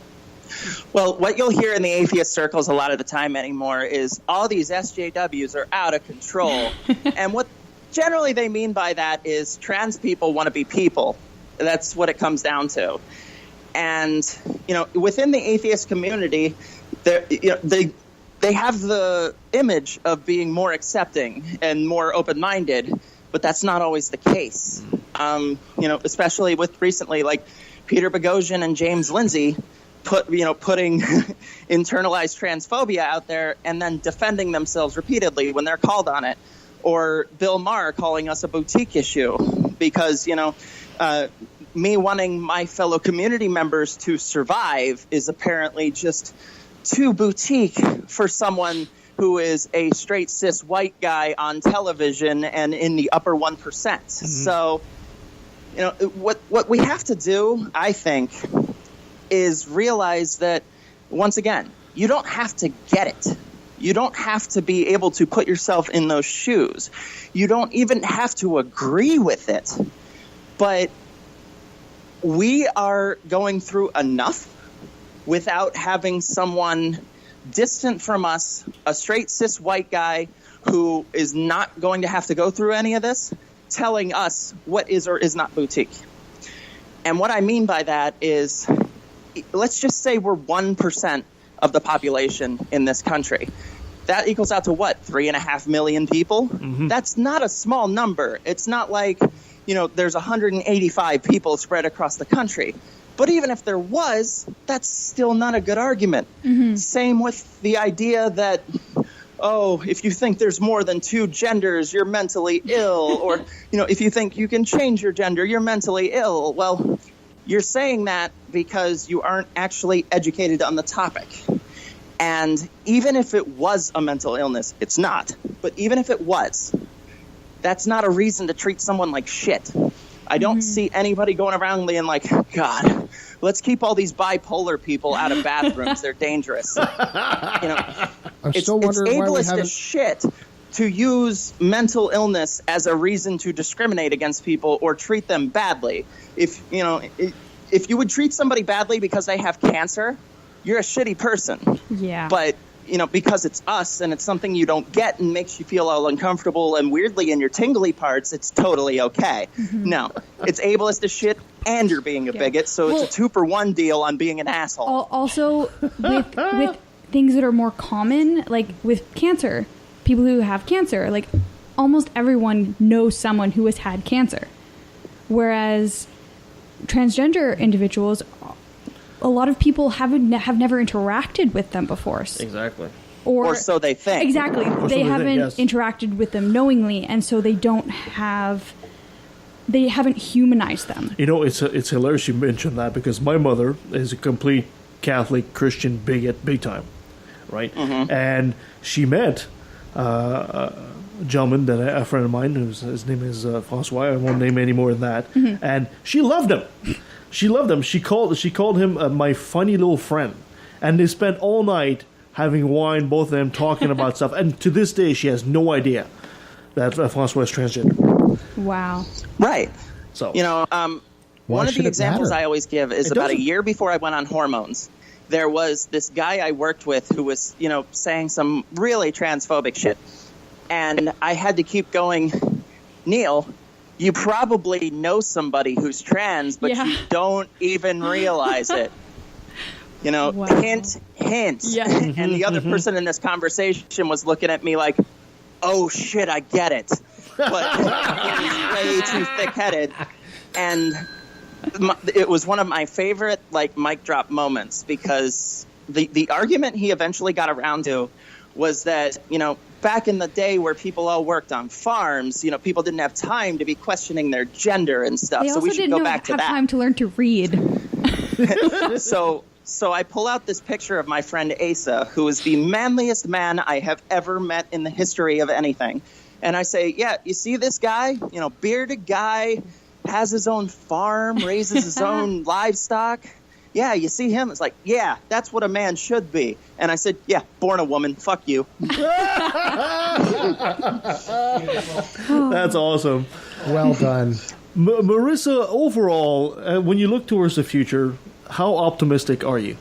Speaker 17: Well, what you'll hear in the atheist circles a lot of the time anymore is all these SJWs are out of control. And what generally they mean by that is trans people want to be people. That's what it comes down to. And, within the atheist community, they have the image of being more accepting and more open-minded, but that's not always the case. Especially with recently, like Peter Boghossian and James Lindsay putting internalized transphobia out there and then defending themselves repeatedly when they're called on it. Or Bill Maher calling us a boutique issue because, me wanting my fellow community members to survive is apparently just too boutique for someone who is a straight cis white guy on television and in the upper 1%. Mm-hmm. So, what we have to do, I think, is realize that, once again, you don't have to get it. You don't have to be able to put yourself in those shoes. You don't even have to agree with it. But we are going through enough without having someone distant from us, a straight cis white guy who is not going to have to go through any of this, telling us what is or is not boutique. And what I mean by that is, let's just say we're 1% of the population in this country. That equals out to what, 3.5 million people? Mm-hmm. That's not a small number. It's not like, there's 185 people spread across the country. But even if there was, that's still not a good argument. Mm-hmm. Same with the idea that, if you think there's more than 2 genders, you're mentally ill. Or, if you think you can change your gender, you're mentally ill. Well, you're saying that because you aren't actually educated on the topic. And even if it was a mental illness, it's not. But even if it was, that's not a reason to treat someone like shit. I don't see anybody going around being like, God, let's keep all these bipolar people out of bathrooms. They're dangerous.
Speaker 1: It's
Speaker 17: ableist as shit to use mental illness as a reason to discriminate against people or treat them badly. If you would treat somebody badly because they have cancer, you're a shitty person. Yeah. But because it's us and it's something you don't get and makes you feel all uncomfortable and weirdly in your tingly parts, it's totally okay. Mm-hmm. No, it's ableist as shit and you're being a bigot, so it's a 2-for-1 deal on being an asshole.
Speaker 2: Also, with things that are more common, like with cancer, people who have cancer, like almost everyone knows someone who has had cancer. Whereas transgender individuals, a lot of people have never interacted with them before.
Speaker 3: Exactly.
Speaker 17: Or so they think.
Speaker 2: Exactly. They haven't interacted with them knowingly, and so they haven't humanized them.
Speaker 3: It's hilarious you mentioned that because my mother is a complete Catholic Christian bigot, big time, right? Mm-hmm. And she met a gentleman a friend of mine, his name is Francois. I won't name any more than that. Mm-hmm. And she loved him. She loved him. She called him my funny little friend, and they spent all night having wine, both of them talking about stuff. And to this day, she has no idea that Francois is transgender.
Speaker 2: Wow.
Speaker 17: Right. So one of the examples I always give is about a year before I went on hormones. There was this guy I worked with who was saying some really transphobic shit, and I had to keep going, Neil. You probably know somebody who's trans, but you don't even realize it. Wow. Hint. Yeah. And the other person in this conversation was looking at me like, oh, shit, I get it. But he's way too thick-headed. And it was one of my favorite, mic drop moments because the argument he eventually got around to was that, back in the day where people all worked on farms, people didn't have time to be questioning their gender and stuff.
Speaker 2: They
Speaker 17: so
Speaker 2: also
Speaker 17: we should
Speaker 2: didn't
Speaker 17: go back to
Speaker 2: have
Speaker 17: that.
Speaker 2: time to learn to read.
Speaker 17: So I pull out this picture of my friend Asa, who is the manliest man I have ever met in the history of anything. And I say, yeah, you see this guy, bearded guy, has his own farm, raises his own livestock. Yeah, you see him? It's like, yeah, that's what a man should be. And I said, yeah, born a woman. Fuck you.
Speaker 3: That's awesome.
Speaker 1: Well done.
Speaker 3: Marissa, overall, when you look towards the future, how optimistic are you?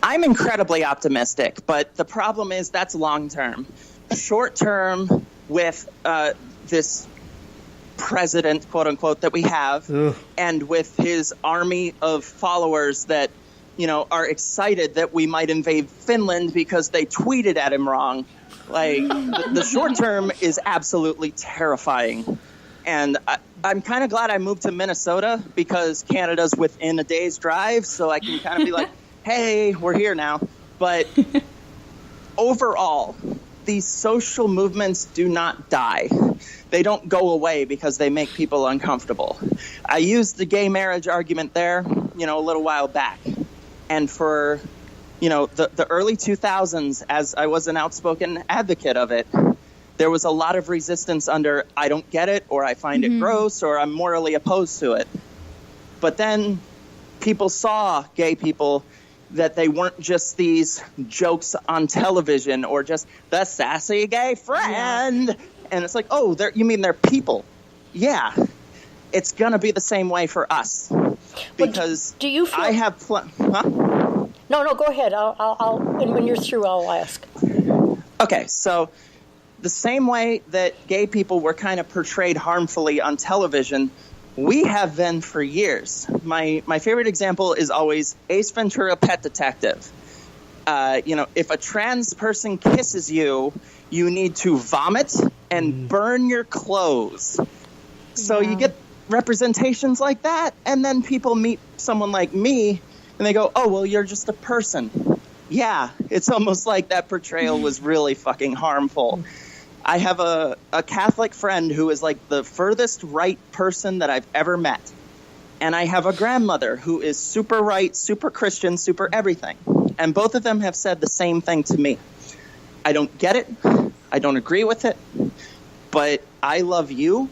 Speaker 17: I'm incredibly optimistic, but the problem is that's long term. Short term, with this president, quote unquote, that we have, and with his army of followers that, are excited that we might invade Finland because they tweeted at him wrong. Like, the short term is absolutely terrifying. And I'm kind of glad I moved to Minnesota because Canada's within a day's drive, so I can kind of be like, hey, we're here now. But overall, these social movements do not die. They don't go away because they make people uncomfortable. I used the gay marriage argument there, a little while back. And for, the early 2000s, as I was an outspoken advocate of it, there was a lot of resistance under, I don't get it, or I find it gross, or I'm morally opposed to it. But then people saw gay people, that they weren't just these jokes on television or just the sassy gay friend. Yeah. And it's like, oh, you mean they're people? Yeah. It's going to be the same way for us. Because
Speaker 4: do you feel...
Speaker 17: I have... Huh?
Speaker 4: No, go ahead. I'll and when you're through, I'll ask.
Speaker 17: Okay, so... the same way that gay people were kind of portrayed harmfully on television, we have been for years. My favorite example is always Ace Ventura: Pet Detective. If a trans person kisses you, you need to vomit and burn your clothes. So you get representations like that, and then people meet someone like me, and they go, oh, well, you're just a person. Yeah, it's almost like that portrayal was really fucking harmful. I have a Catholic friend who is like the furthest right person that I've ever met. And I have a grandmother who is super right, super Christian, super everything. And both of them have said the same thing to me. I don't get it. I don't agree with it. But I love you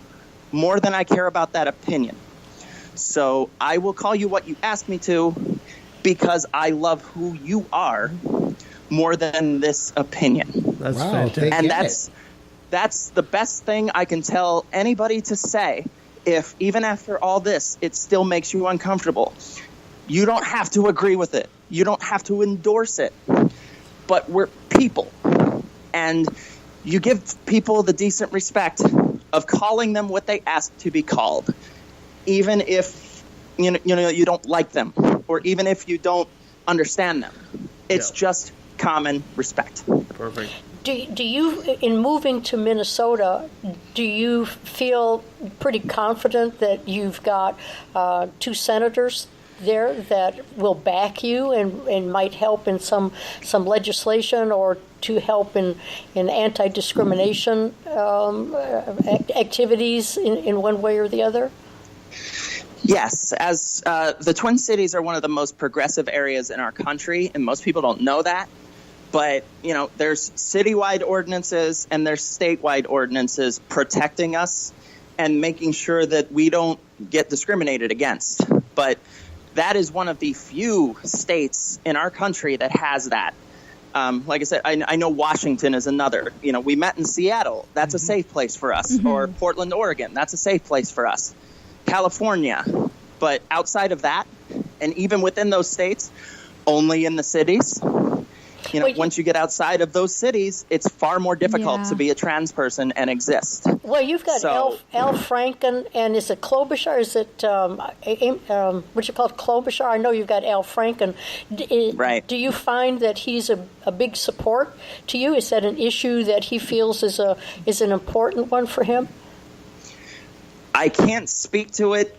Speaker 17: more than I care about that opinion. So I will call you what you ask me to because I love who you are more than this opinion.
Speaker 3: That's fantastic.
Speaker 17: And that's the best thing I can tell anybody to say. If even after all this, it still makes you uncomfortable. You don't have to agree with it. You don't have to endorse it. But we're people. And you give people the decent respect of calling them what they ask to be called. Even if you don't like them, or even if you don't understand them. It's just common respect.
Speaker 3: Perfect.
Speaker 4: Do you, in moving to Minnesota, do you feel pretty confident that you've got 2 senators there that will back you and might help in some legislation or to help in anti-discrimination activities in one way or the other?
Speaker 17: Yes, as the Twin Cities are one of the most progressive areas in our country, and most people don't know that. But, there's citywide ordinances and there's statewide ordinances protecting us and making sure that we don't get discriminated against. But that is one of the few states in our country that has that. Like I said, I know Washington is another. We met in Seattle. That's a safe place for us. Or Portland, Oregon. That's a safe place for us. California. But outside of that, and even within those states, only in the cities. Once you get outside of those cities, it's far more difficult to be a trans person and exist.
Speaker 4: Well, you've got Al Franken, and is it Klobuchar? Is it what you call it, Klobuchar? I know you've got Al Franken.
Speaker 17: Right.
Speaker 4: Do you find that he's a big support to you? Is that an issue that he feels is an important one for him?
Speaker 17: I can't speak to it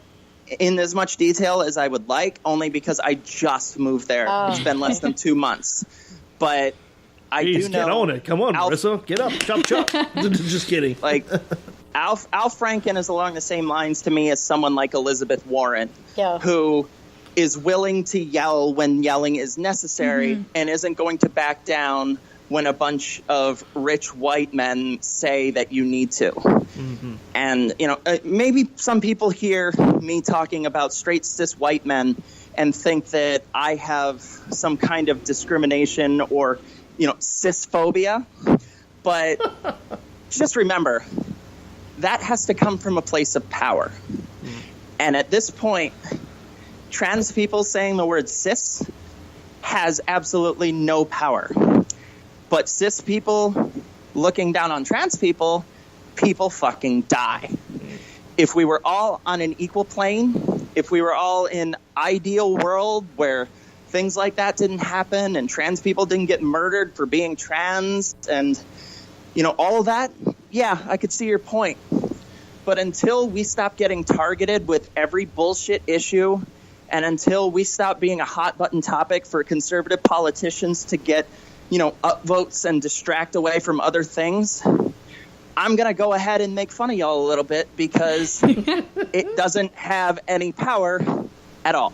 Speaker 17: in as much detail as I would like, only because I just moved there. It's been less than 2 months. But I do know.
Speaker 3: Get on it. Come on, Marissa. Get up. Chop, chop. Just kidding.
Speaker 17: Like, Al Franken is along the same lines to me as someone like Elizabeth Warren, who is willing to yell when yelling is necessary and isn't going to back down when a bunch of rich white men say that you need to. And, maybe some people hear me talking about straight cis white men and think that I have some kind of discrimination or, cisphobia. But just remember, that has to come from a place of power. And at this point, trans people saying the word cis has absolutely no power. But cis people looking down on trans people, people fucking die. If we were all on an equal plane, if we were all in ideal world where things like that didn't happen and trans people didn't get murdered for being trans and, all of that, yeah, I could see your point. But until we stop getting targeted with every bullshit issue and until we stop being a hot button topic for conservative politicians to get, upvotes and distract away from other things, I'm going to go ahead and make fun of y'all a little bit because it doesn't have any power at all.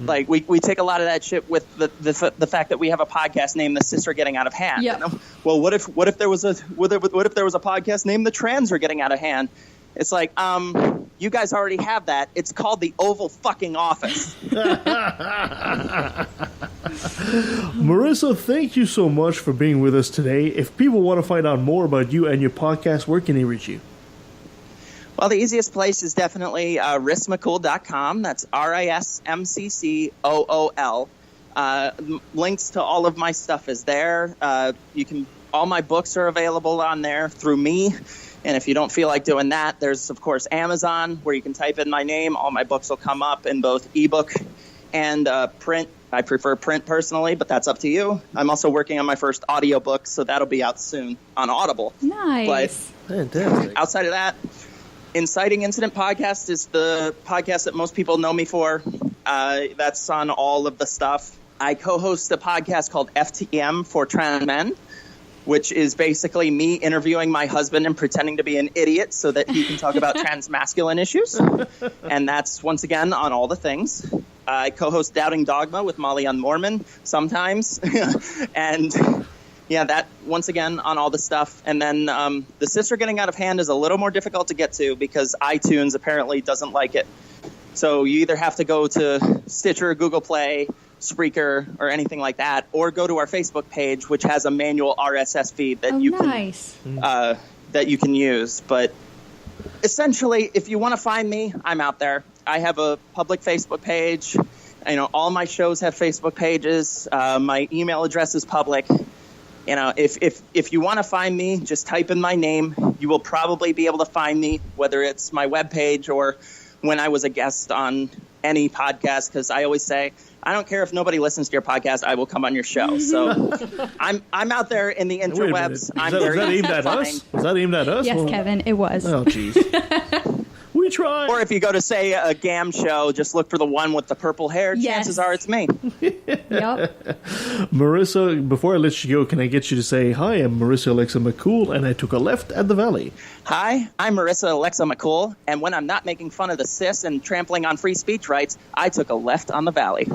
Speaker 17: Like we take a lot of that shit with the fact that we have a podcast named The Cis Are Getting Out of Hand.
Speaker 2: Yep.
Speaker 17: Well, what if there was a podcast named The Trans Are Getting Out of Hand? It's like, you guys already have that. It's called the Oval fucking Office.
Speaker 3: Marissa, thank you so much for being with us today. If people want to find out more about you and your podcast, where can they reach you?
Speaker 17: Well, the easiest place is definitely RissMcCool.com. That's RISMCCOOL. Links to all of my stuff is there. All my books are available on there through me. And if you don't feel like doing that, there's, of course, Amazon, where you can type in my name. All my books will come up in both ebook and print. I prefer print personally, but that's up to you. I'm also working on my first audiobook, so that'll be out soon on Audible.
Speaker 2: Nice.
Speaker 17: But outside of that, Inciting Incident podcast is the podcast that most people know me for. That's on all of the stuff. I co-host a podcast called FTM for Trans Men, which is basically me interviewing my husband and pretending to be an idiot so that he can talk about transmasculine issues. And that's, once again, on all the things. I co-host Doubting Dogma with Molly Young Mormon sometimes. And, yeah, that, once again, on all the stuff. And then The Cis Are Getting Out of Hand is a little more difficult to get to because iTunes apparently doesn't like it. So you either have to go to Stitcher, Google Play, Spreaker, or anything like that, or go to our Facebook page, which has a manual RSS feed that that you can use. But essentially, if you want to find me, I'm out there. I have a public Facebook page. All my shows have Facebook pages. My email address is public. If you want to find me, just type in my name. You will probably be able to find me, whether it's my webpage or when I was a guest on any podcast, because I always say, I don't care if nobody listens to your podcast, I will come on your show. So I'm out there in the interwebs.
Speaker 3: Was that aimed at us? Was that aimed at us?
Speaker 2: Yes, Kevin, it was.
Speaker 3: Oh, jeez. We tried.
Speaker 17: Or if you go to, say, a GAM show, just look for the one with the purple hair.
Speaker 2: Yes.
Speaker 17: Chances are it's me.
Speaker 2: Yep.
Speaker 3: Marissa, before I let you go, can I get you to say, hi, I'm Marissa Alexa McCool, and I took a left at the Valley.
Speaker 17: Hi, I'm Marissa Alexa McCool, and when I'm not making fun of the cis and trampling on free speech rights, I took a left on the Valley.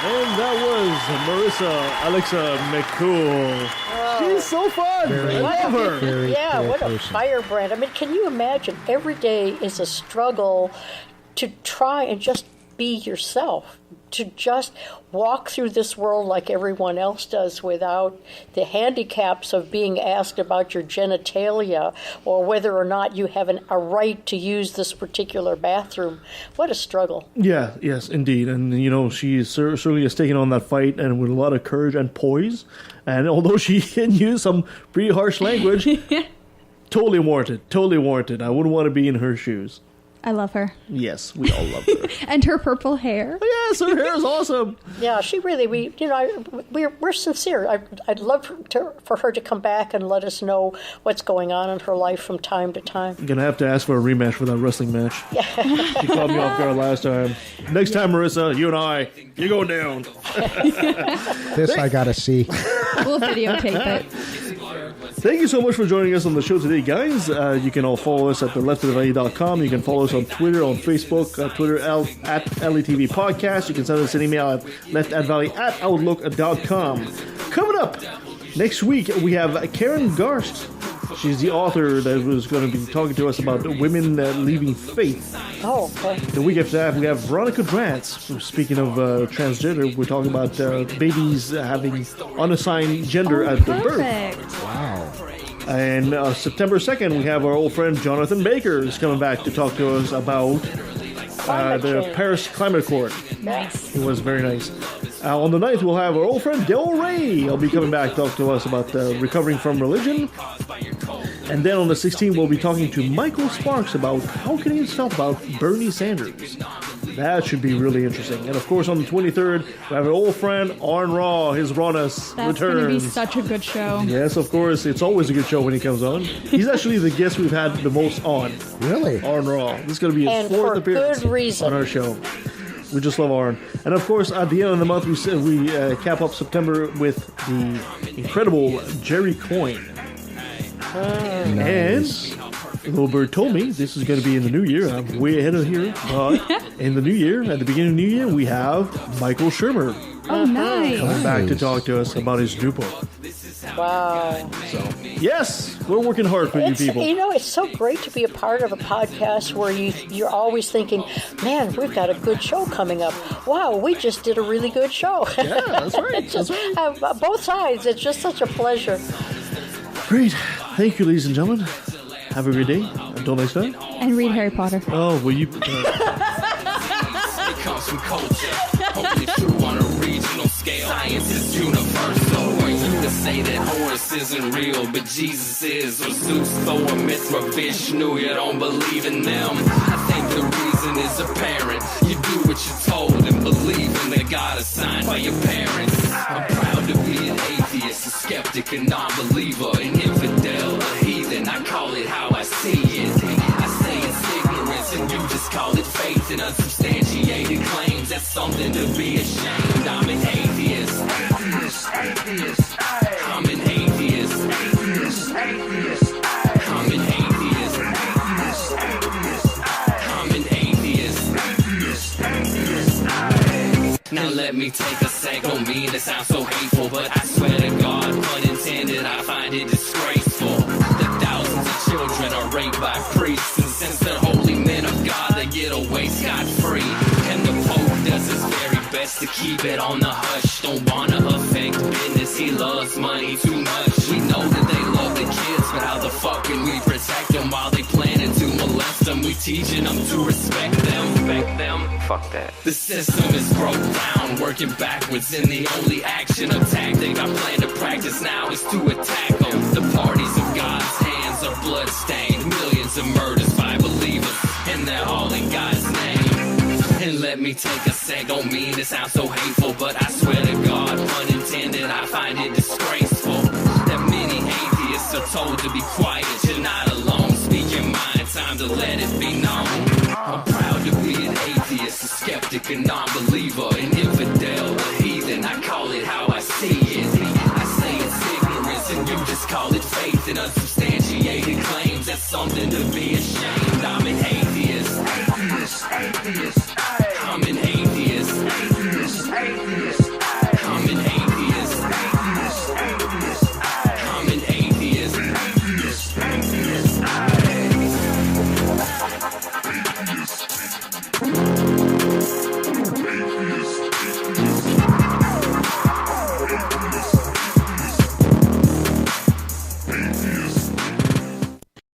Speaker 3: And that was Marissa Alexa McCool.
Speaker 4: Oh,
Speaker 3: she's so fun. I love her.
Speaker 4: What a firebrand. I mean, can you imagine? Every day is a struggle to try and just be yourself, to just walk through this world like everyone else does without the handicaps of being asked about your genitalia or whether or not you have a right to use this particular bathroom. What a struggle.
Speaker 3: Yeah, yes, indeed. And, she certainly has taken on that fight and with a lot of courage and poise. And although she can use some pretty harsh language, totally warranted. I wouldn't want to be in her shoes.
Speaker 2: I love her.
Speaker 3: Yes, we all love her.
Speaker 2: And her purple hair.
Speaker 3: Yes, her hair is awesome.
Speaker 4: Yeah, she really, we're sincere. I'd love for her to come back and let us know what's going on in her life from time to time.
Speaker 3: I'm going to have to ask for a rematch for that wrestling match.
Speaker 4: Yeah.
Speaker 3: She caught me off guard last time. Next time, Marissa, you and I, you go down.
Speaker 1: This I got to see.
Speaker 2: We'll videotape it.
Speaker 3: Thank you so much for joining us on the show today, guys. You can all follow us at theLeftOfTheValley.com. You can follow us on Twitter, on Facebook, Twitter at LATV Podcast. You can send us an email at leftatvalley@outlook.com. Coming up next week, we have Karen Garst. She's the author that was going to be talking to us about women leaving faith.
Speaker 4: Oh, okay.
Speaker 3: The week after that, we have Veronica Drantz. Speaking of transgender, we're talking about babies having unassigned gender at the birth.
Speaker 1: Wow.
Speaker 3: And September 2nd, we have our old friend Jonathan Baker is coming back to talk to us about the Paris Climate Accord.
Speaker 4: Nice.
Speaker 3: It was very nice. On the 9th, we'll have our old friend Del Rey. He'll be coming back to talk to us about recovering from religion. And then on the 16th, we'll be talking to Michael Sparks about how Canadians felt about Bernie Sanders. That should be really interesting. And of course, on the 23rd, we have our old friend Arn Raw. His rawness returns.
Speaker 2: That's going to be such a good show.
Speaker 3: Yes, of course. It's always a good show when he comes on. He's actually the guest we've had the most on.
Speaker 1: Really?
Speaker 3: Arn Raw. This is going to be his fourth appearance on our show. We just love Arn. And of course, at the end of the month, we cap up September with the incredible Jerry Coyne.
Speaker 1: Nice.
Speaker 3: And Little Bird told me this is going to be in the new year. I'm way ahead of here. But in the new year, at the beginning of the new year, we have Michael Shermer.
Speaker 2: Oh, nice.
Speaker 3: Coming back to talk to us about his new book.
Speaker 4: Wow.
Speaker 3: So, yes, we're working hard for you people.
Speaker 4: You know, it's so great to be a part of a podcast where you're always thinking, man, we've got a good show coming up. Wow, we just did a really good show.
Speaker 3: Yeah, that's right.
Speaker 4: That's right. Both sides. It's just such a pleasure.
Speaker 3: Great. Thank you, ladies and gentlemen. Have a great day. Until next time.
Speaker 2: And read Harry Potter.
Speaker 3: Oh, will you...
Speaker 7: It comes from culture, only true on a regional scale. Science is universal. Were you to say that Horus isn't real, but Jesus is, or Zeus, Thor, Mithra, Vishnu, you don't believe in them? I think the reason is apparent. You do what you're told and believe in the God assigned by your parents. I'm proud to be an atheist, a skeptic, a non-believer, an infidel, a heathen. I call it how I see it. I say it's ignorance and you just call it faith and unsubstantiated claims. That's something to be ashamed. I'm an atheist. Atheist. I'm an atheist. Atheist. I'm an atheist. I'm an atheist. Now let me take a sec. Don't mean to sound so hateful, but I swear to God, pun intended, I find it disgraceful that thousands of children are raped by priests, and since they're holy men of God, they get away scot-free. And the Pope does his very best to keep it on the hush. Don't wanna affect business, he loves money too much. We know that they love the kids, but how the fuck can we protect them while they planning to molest them? We teaching them to respect them.
Speaker 6: Fuck that.
Speaker 7: The system is broke down, working backwards, and the only action or tactic I plan to practice now is to attack them. The parties of God's hands are bloodstained, millions of murders by believers, and they're all in God's name. And let me take a sec, don't mean to sound so hateful, but I swear to God, pun intended, I find it disgraceful that many atheists are told to be quiet. You're not alone, speak your mind, time to let it be known. I'm proud to be an atheist, a skeptic, a non-believer, an infidel, a heathen. I call it how I see it. I say it's ignorance and you just call it faith and unsubstantiated claims. That's something to be ashamed. I'm an atheist. Atheist.